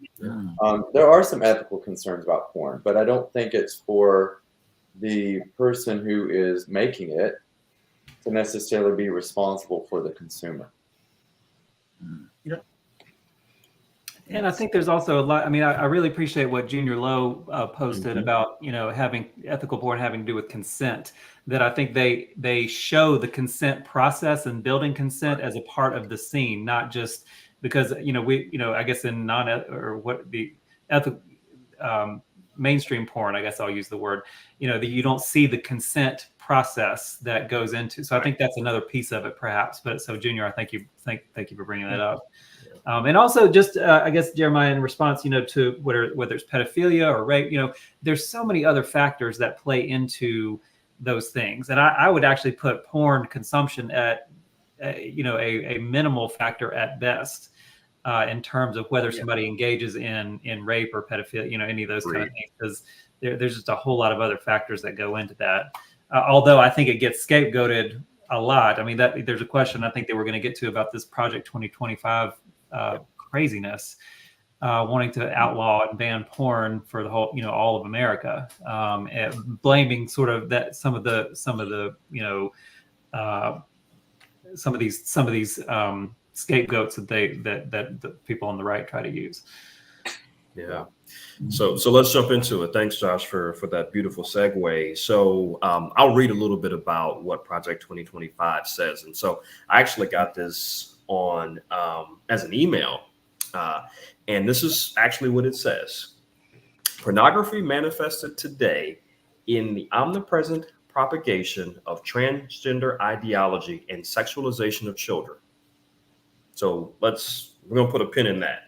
there are some ethical concerns about porn, but I don't think it's for the person who is making it to necessarily be responsible for the consumer. And I think there's also a lot. I mean, I really appreciate what Junior Lowe posted about, having ethical porn having to do with consent. That I think they show the consent process and building consent as a part of the scene, not just because I guess in mainstream porn, I guess I'll use the word, that you don't see the consent process that goes into. So I think that's another piece of it, perhaps. But so Junior, I thank you for bringing that up. And also just, I guess, Jeremiah, in response, to whether it's pedophilia or rape, there's so many other factors that play into those things. And I would actually put porn consumption at, a minimal factor at best in terms of whether somebody engages in rape or pedophilia, any of those kind of things, because there's just a whole lot of other factors that go into that. Although I think it gets scapegoated a lot. I mean, there's a question I think they were going to get to about this Project 2025 craziness, wanting to outlaw and ban porn for the whole, all of America, and blaming sort of that some of these scapegoats that the people on the right try to use. Yeah. So let's jump into it. Thanks, Josh, for that beautiful segue. So I'll read a little bit about what Project 2025 says. And so I actually got this on as an email. And this is actually what it says. Pornography manifested today in the omnipresent propagation of transgender ideology and sexualization of children. So we're going to put a pin in that.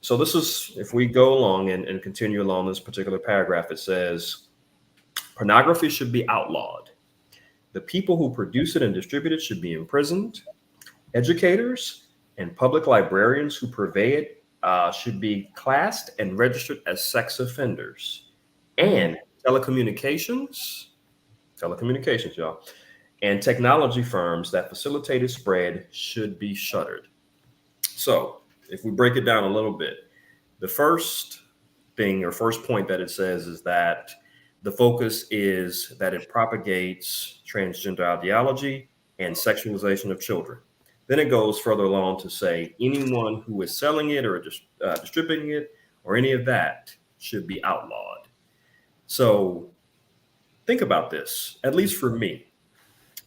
So this is, if we go along and continue along this particular paragraph, it says, pornography should be outlawed. The people who produce it and distribute it should be imprisoned. Educators and public librarians who purvey it should be classed and registered as sex offenders. And telecommunications, y'all, and technology firms that facilitate its spread should be shuttered. So if we break it down a little bit, the first thing or first point that it says is that the focus is that it propagates transgender ideology and sexualization of children. Then it goes further along to say anyone who is selling it or distributing it or any of that should be outlawed. So think about this, at least for me.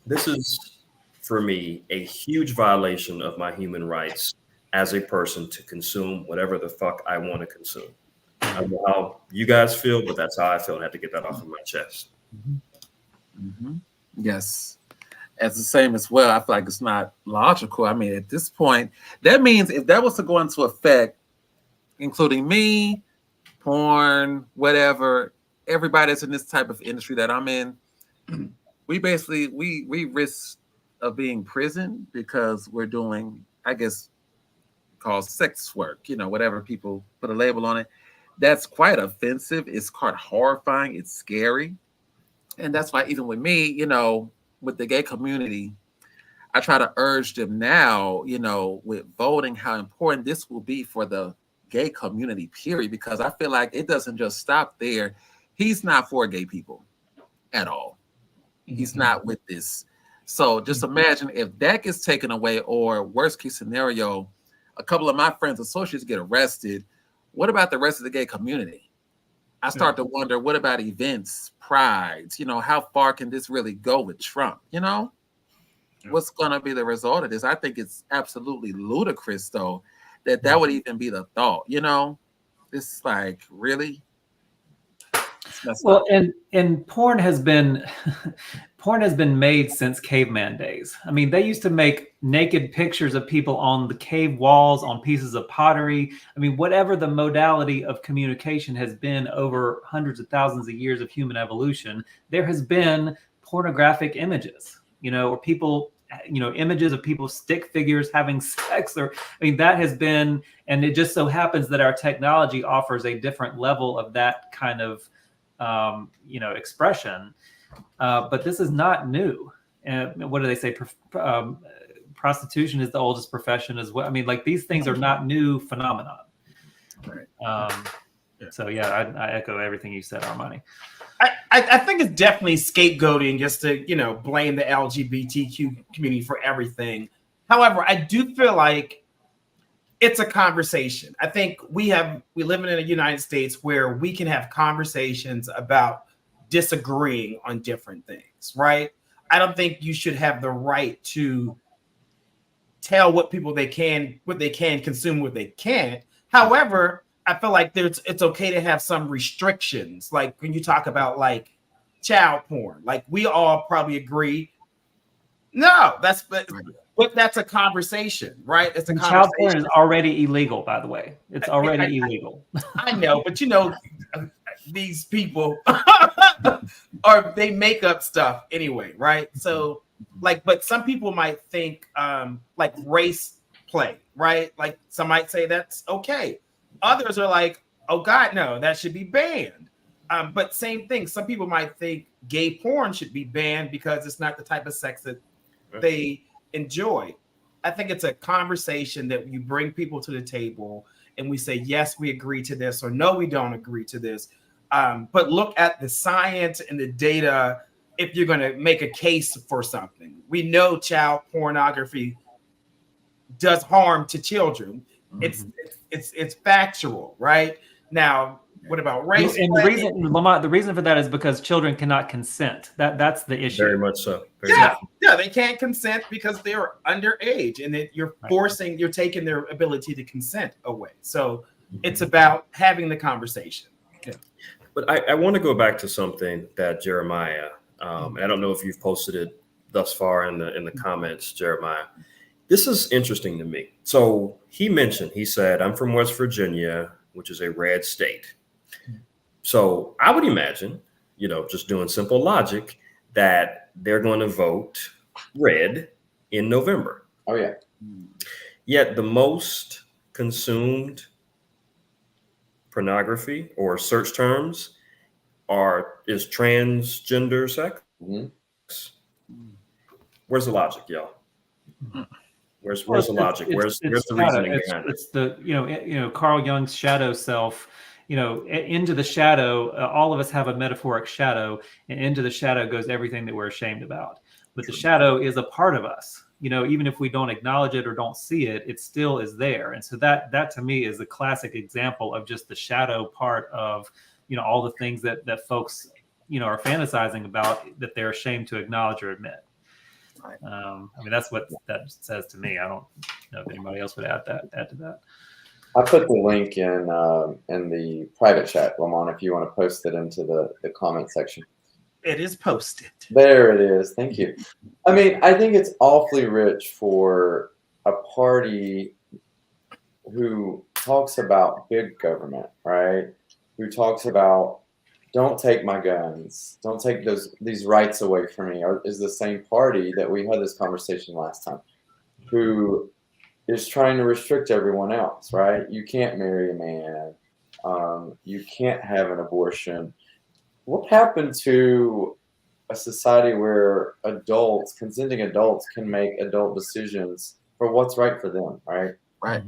This is, for me, a huge violation of my human rights as a person to consume whatever the fuck I want to consume. I don't know how you guys feel, but that's how I feel. I have to get that off of my chest. Yes. As the same as well. I feel like it's not logical. I mean, at this point, that means if that was to go into effect, including me, porn, whatever, everybody that's in this type of industry that I'm in, we basically, we risk of being imprisoned because we're doing, I guess, called sex work, whatever people put a label on it. That's quite offensive. It's quite horrifying. It's scary. And that's why even with me, with the gay community, I try to urge them now, with voting, how important this will be for the gay community, period, because I feel like it doesn't just stop there. He's not for gay people at all. He's not with this. So just imagine if that gets taken away, or worst case scenario, a couple of my friends, associates get arrested. What about the rest of the gay community? I start to wonder, what about events, prides? How far can this really go with Trump? What's going to be the result of this? I think it's absolutely ludicrous, though. that would even be the thought, you know? It's like, really? It's messed Well, up. and porn has been porn has been made since caveman days. I mean, they used to make naked pictures of people on the cave walls, on pieces of pottery. I mean, whatever the modality of communication has been over hundreds of thousands of years of human evolution, there has been pornographic images, or people, images of people, stick figures having sex, or I mean, that has been, and it just so happens that our technology offers a different level of that kind of expression. But this is not new. And what do they say? Prostitution is the oldest profession as well. I mean, like, these things are not new phenomenon. Right. So yeah, I echo everything you said, Armani. I think it's definitely scapegoating just to, blame the LGBTQ community for everything. However, I do feel like it's a conversation. I think we live in a United States where we can have conversations about disagreeing on different things, right? I don't think you should have the right to tell what they can consume, what they can't. However, I feel like it's okay to have some restrictions. Like when you talk about like child porn, like we all probably agree. No, but that's a conversation, right? It's a Child porn conversation. is already illegal, by the way. It's already illegal. I know, but these people they make up stuff anyway, right? So but some people might think like race play, right? Like some might say that's okay. Others are like, oh God, no, that should be banned. But same thing, some people might think gay porn should be banned because it's not the type of sex that they enjoy. I think it's a conversation that you bring people to the table and we say, yes, we agree to this, or no, we don't agree to this. But look at the science and the data if you're going to make a case for something. We know child pornography does harm to children. Mm-hmm. It's factual, right? Now, what about race? And the reason for that is because children cannot consent. That's the issue. Very much so. Yeah, they can't consent because they're underage, and that you're taking their ability to consent away. So it's about having the conversation. Yeah. But I want to go back to something that Jeremiah, I don't know if you've posted it thus far in the comments, Jeremiah. This is interesting to me. So he said, I'm from West Virginia, which is a red state. So I would imagine, just doing simple logic, that they're going to vote red in November. Oh, yeah. Yet the most consumed pornography or search terms is transgender sex. Mm-hmm. Where's the logic, y'all? Where's the logic? Where's the reasoning behind it? It's the Carl Jung's shadow self. Into the shadow, all of us have a metaphoric shadow, and into the shadow goes everything that we're ashamed about. But the shadow is a part of us. Even if we don't acknowledge it or don't see it, it still is there. And so that to me is a classic example of just the shadow part of, all the things that folks, are fantasizing about that they're ashamed to acknowledge or admit. Right. That's what that says to me. I don't know if anybody else would add to that. I put the link in the private chat, Lamont, if you want to post it into the comment section. It is posted. There it is. Thank you. I mean, I think it's awfully rich for a party who talks about big government, right? Who talks about don't take my guns, don't take these rights away from me, is the same party that we had this conversation last time, who is trying to restrict everyone else, right? You can't marry a man. You can't have an abortion. What happened to a society where consenting adults can make adult decisions for what's right for them, right? Right.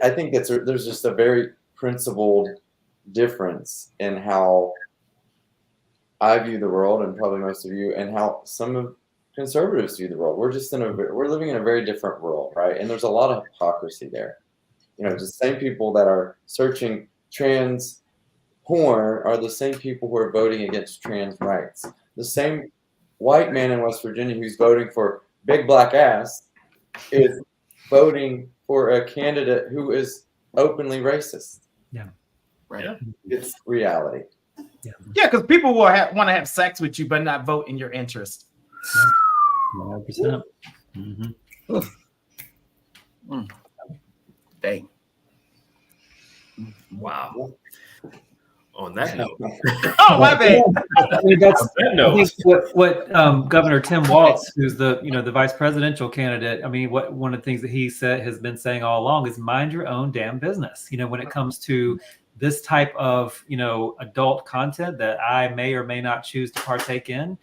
I think there's just a very principled difference in how I view the world, and probably most of you, and how some of conservatives view the world. We're living in a very different world, right? And there's a lot of hypocrisy there. The same people that are searching trans porn are the same people who are voting against trans rights. The same white man in West Virginia who's voting for big black ass is voting for a candidate who is openly racist. Right. Yeah. It's reality. Yeah, because people will want to have sex with you, but not vote in your interest. 100%. Mm-hmm. Dang. Wow. On that note, Oh, my bad. I mean, that's on that I note, think what Governor Tim Walz, who's the the vice presidential candidate, I mean, what one of the things that he said has been saying all along is mind your own damn business. When it comes to this type of adult content that I may or may not choose to partake in,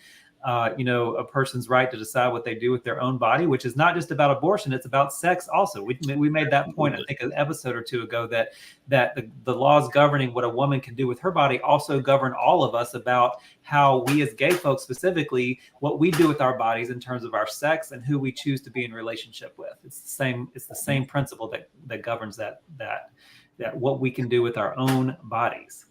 a person's right to decide what they do with their own body, which is not just about abortion, it's about sex also. We made that point, I think, an episode or two ago, that the laws governing what a woman can do with her body also govern all of us about how we as gay folks specifically, what we do with our bodies in terms of our sex and who we choose to be in relationship with. It's the same principle that governs that what we can do with our own bodies.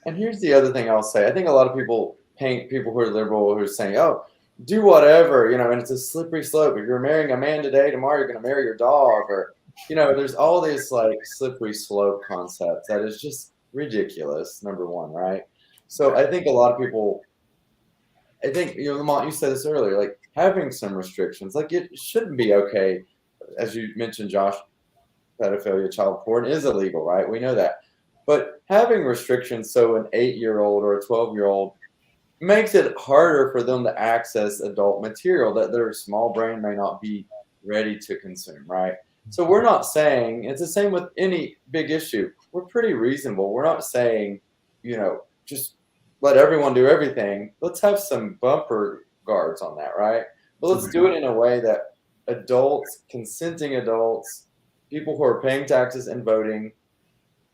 And here's the other thing I'll say. I think a lot of people paint people who are liberal who are saying, oh, do whatever, and it's a slippery slope. If you're marrying a man today, tomorrow you're going to marry your dog, or, there's all these like slippery slope concepts that is just ridiculous, number one, right? So I think a lot of people, Lamont, you said this earlier, like having some restrictions, like it shouldn't be okay. As you mentioned, Josh, pedophilia, child porn is illegal, right? We know that. But having restrictions so an 8-year-old or a 12-year-old makes it harder for them to access adult material that their small brain may not be ready to consume, right? So we're not saying, it's the same with any big issue. We're pretty reasonable. We're not saying, just let everyone do everything. Let's have some bumper guards on that, right? But let's do it in a way that adults, consenting adults, people who are paying taxes and voting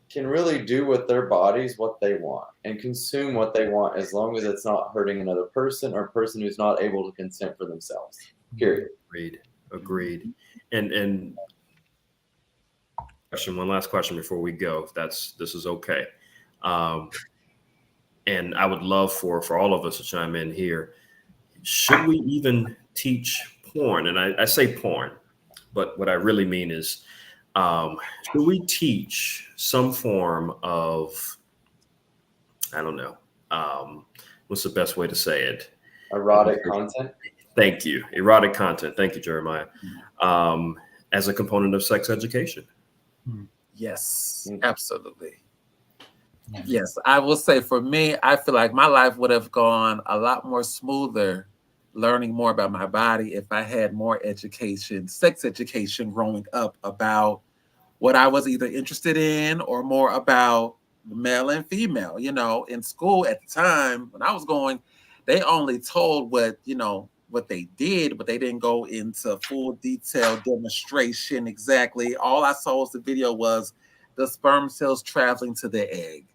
can really do with their bodies what they want and consume what they want, as long as it's not hurting another person or a person who's not able to consent for themselves. Period. Agreed. And one last question before we go, if this is okay. And I would love for all of us to chime in here. Should we even teach porn? And I say porn, but what I really mean is, should we teach some form of, I don't know, what's the best way to say it? Erotic content? Thank you. Erotic content. Thank you, Jeremiah. As a component of sex education. Yes, absolutely. Yes, I will say for me, I feel like my life would have gone a lot more smoother learning more about my body if I had more education, sex education growing up about what I was either interested in or more about male and female. In school at the time when I was going, they only told what they did, but they didn't go into full detailed demonstration exactly. All I saw was the video was the sperm cells traveling to the egg.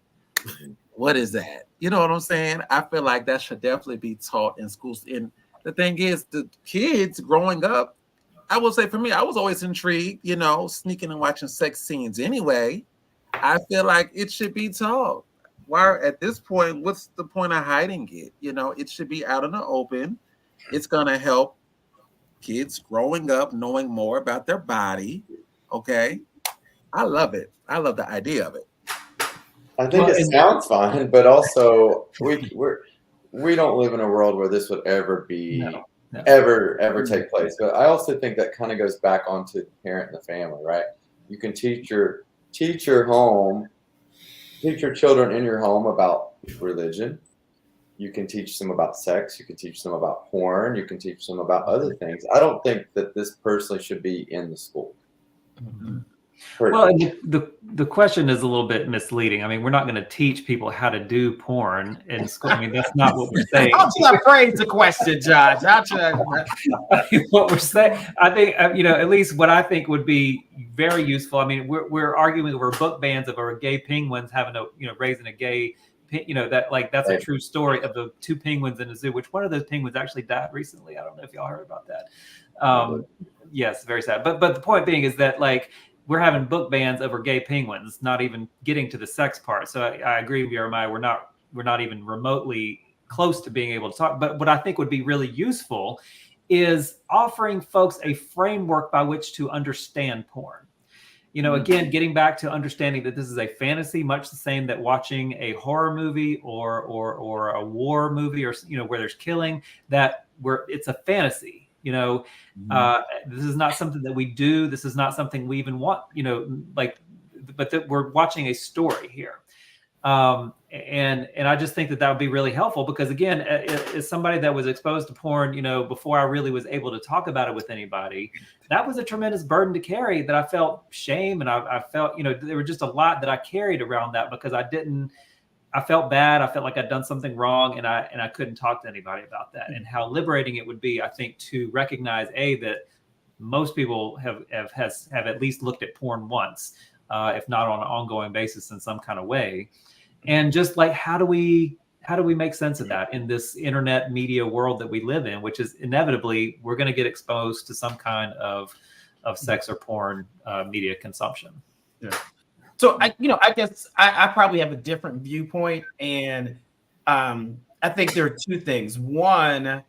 What is that? You know what I'm saying? I feel like that should definitely be taught in schools. And the thing is, the kids growing up, I will say for me, I was always intrigued, sneaking and watching sex scenes anyway. I feel like it should be taught. Why at this point, what's the point of hiding it? It should be out in the open. It's going to help kids growing up knowing more about their body. Okay. I love it. I love the idea of it. I think it sounds fine, but also we don't live in a world where this would ever be ever take place. But I also think that kind of goes back onto the parent and the family, right? You can teach your children in your home about religion. You can teach them about sex. You can teach them about porn. You can teach them about other things. I don't think that this personally should be in the school. Mm-hmm. Well, the question is a little bit misleading. I mean, we're not going to teach people how to do porn in school. I mean, that's not what we're saying. How should I phrase the question, Josh? What we're saying, I think, at least what I think would be very useful. I mean, we're arguing over book bans of our gay penguins having raising a gay, that's a true story of the 2 penguins in the zoo, which one of those penguins actually died recently. I don't know if y'all heard about that. Yes, very sad. But the point being is that we're having book bans over gay penguins, not even getting to the sex part. So I agree with Jeremiah. We're not even remotely close to being able to talk. But what I think would be really useful is offering folks a framework by which to understand porn. again, getting back to understanding that this is a fantasy, much the same that watching a horror movie or a war movie, or where there's killing, where it's a fantasy. This is not something that we do. This is not something we even want. But that we're watching a story here. And I just think that would be really helpful, because again, as somebody that was exposed to porn, before I really was able to talk about it with anybody, that was a tremendous burden to carry, that I felt shame. And I felt, there were just a lot that I carried around that, because I felt bad. I felt like I'd done something wrong, and I couldn't talk to anybody about that. And how liberating it would be, I think, to recognize that most people have at least looked at porn once, if not on an ongoing basis in some kind of way. And just like, how do we make sense of that in this internet media world that we live in, which is inevitably we're going to get exposed to some kind of sex or porn media consumption. Yeah. So I guess I probably have a different viewpoint, and I think there are two things. One,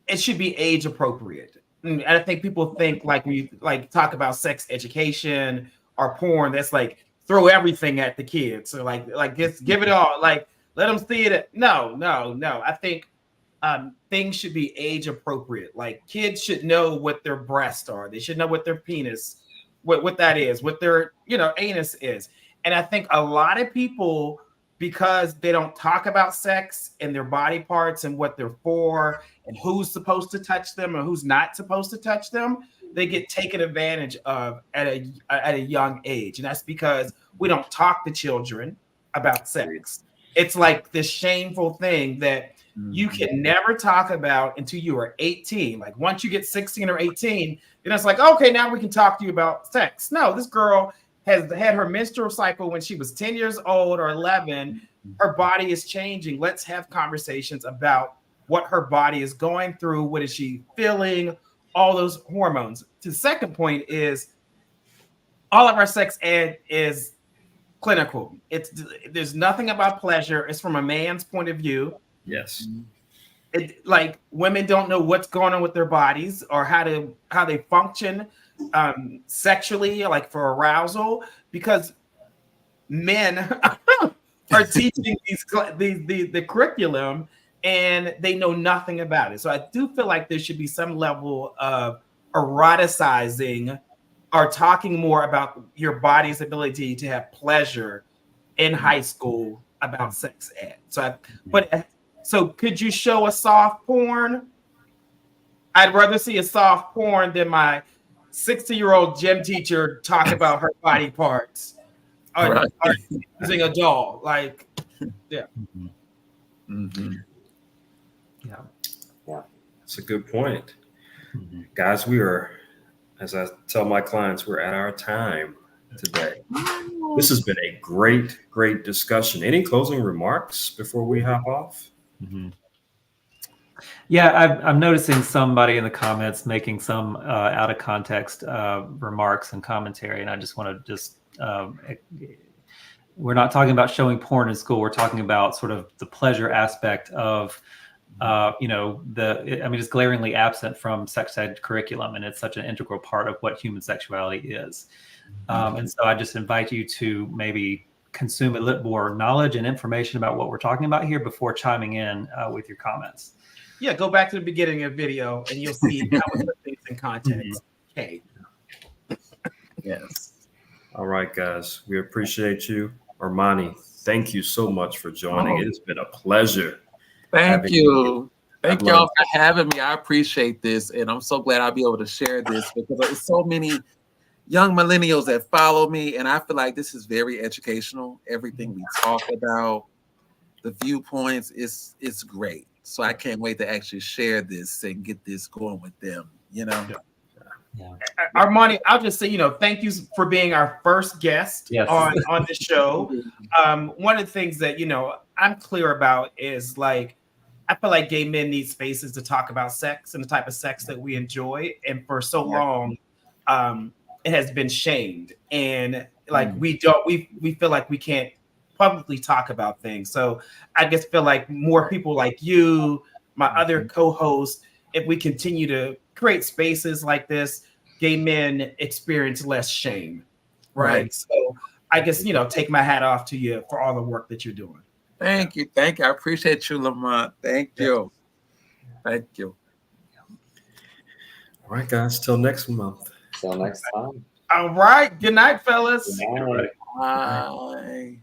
it should be age appropriate, and I think people think like we talk about sex education or porn, that's like throw everything at the kids, so like just give it all, like let them see it. No. I think things should be age appropriate. Like kids should know what their breasts are. They should know what their penis, what that is, what their anus is. And I think a lot of people, because they don't talk about sex and their body parts and what they're for and who's supposed to touch them and who's not supposed to touch them, they get taken advantage of at a young age. And that's because we don't talk to children about sex. It's like this shameful thing that you can never talk about until you are 18. Like once you get 16 or 18, then it's like, okay, now we can talk to you about sex. No, this girl has had her menstrual cycle when she was 10 years old or 11. Her body is changing. Let's have conversations about what her body is going through. What is she feeling? All those hormones. The second point is all of our sex ed is clinical. There's nothing about pleasure. It's from a man's point of view. Yes. Like women don't know what's going on with their bodies or how they function sexually, like for arousal, because men are teaching the curriculum and they know nothing about it. So I do feel like there should be some level of eroticizing or talking more about your body's ability to have pleasure in high school about sex ed. So could you show a soft porn? I'd rather see a soft porn than my 60-year-old gym teacher talk about her body parts or using a doll. Like, yeah. Mm-hmm. Yeah. That's a good point. Guys, we are, as I tell my clients, we're at our time today. This has been a great discussion. Any closing remarks before we hop off? Yeah, I'm noticing somebody in the comments making some out of context remarks and commentary, and I just want to we're not talking about showing porn in school. We're talking about sort of the pleasure aspect of, it's glaringly absent from sex ed curriculum, and it's such an integral part of what human sexuality is. And so I just invite you to maybe consume a little more knowledge and information about what we're talking about here before chiming in with your comments. Yeah, go back to the beginning of the video and you'll see how we put things in context. Okay. Yes. All right, guys. We appreciate you. Armani, thank you so much for joining. It has been a pleasure. Thank you. Thank y'all for having me. I appreciate this. And I'm so glad I'll be able to share this because there's so many young millennials that follow me. And I feel like this is very educational. Everything we talk about, the viewpoints, it's great. So I can't wait to actually share this and get this going with them, Yeah. Armani, I'll just say, thank you for being our first guest on the show. One of the things that, I'm clear about is like, I feel like gay men need spaces to talk about sex and the type of sex that we enjoy. And for so long, it has been shamed. And like, we feel like we can't publicly talk about things. So I just feel like more people like you, my other co-hosts, if we continue to create spaces like this, gay men experience less shame. Right. Right. So I guess, take my hat off to you for all the work that you're doing. Thank you. Thank you. I appreciate you, Lamont. Thank you. Thank you. All right, guys. Till next month. Till next time. All right. Good night, fellas. Good night. Bye.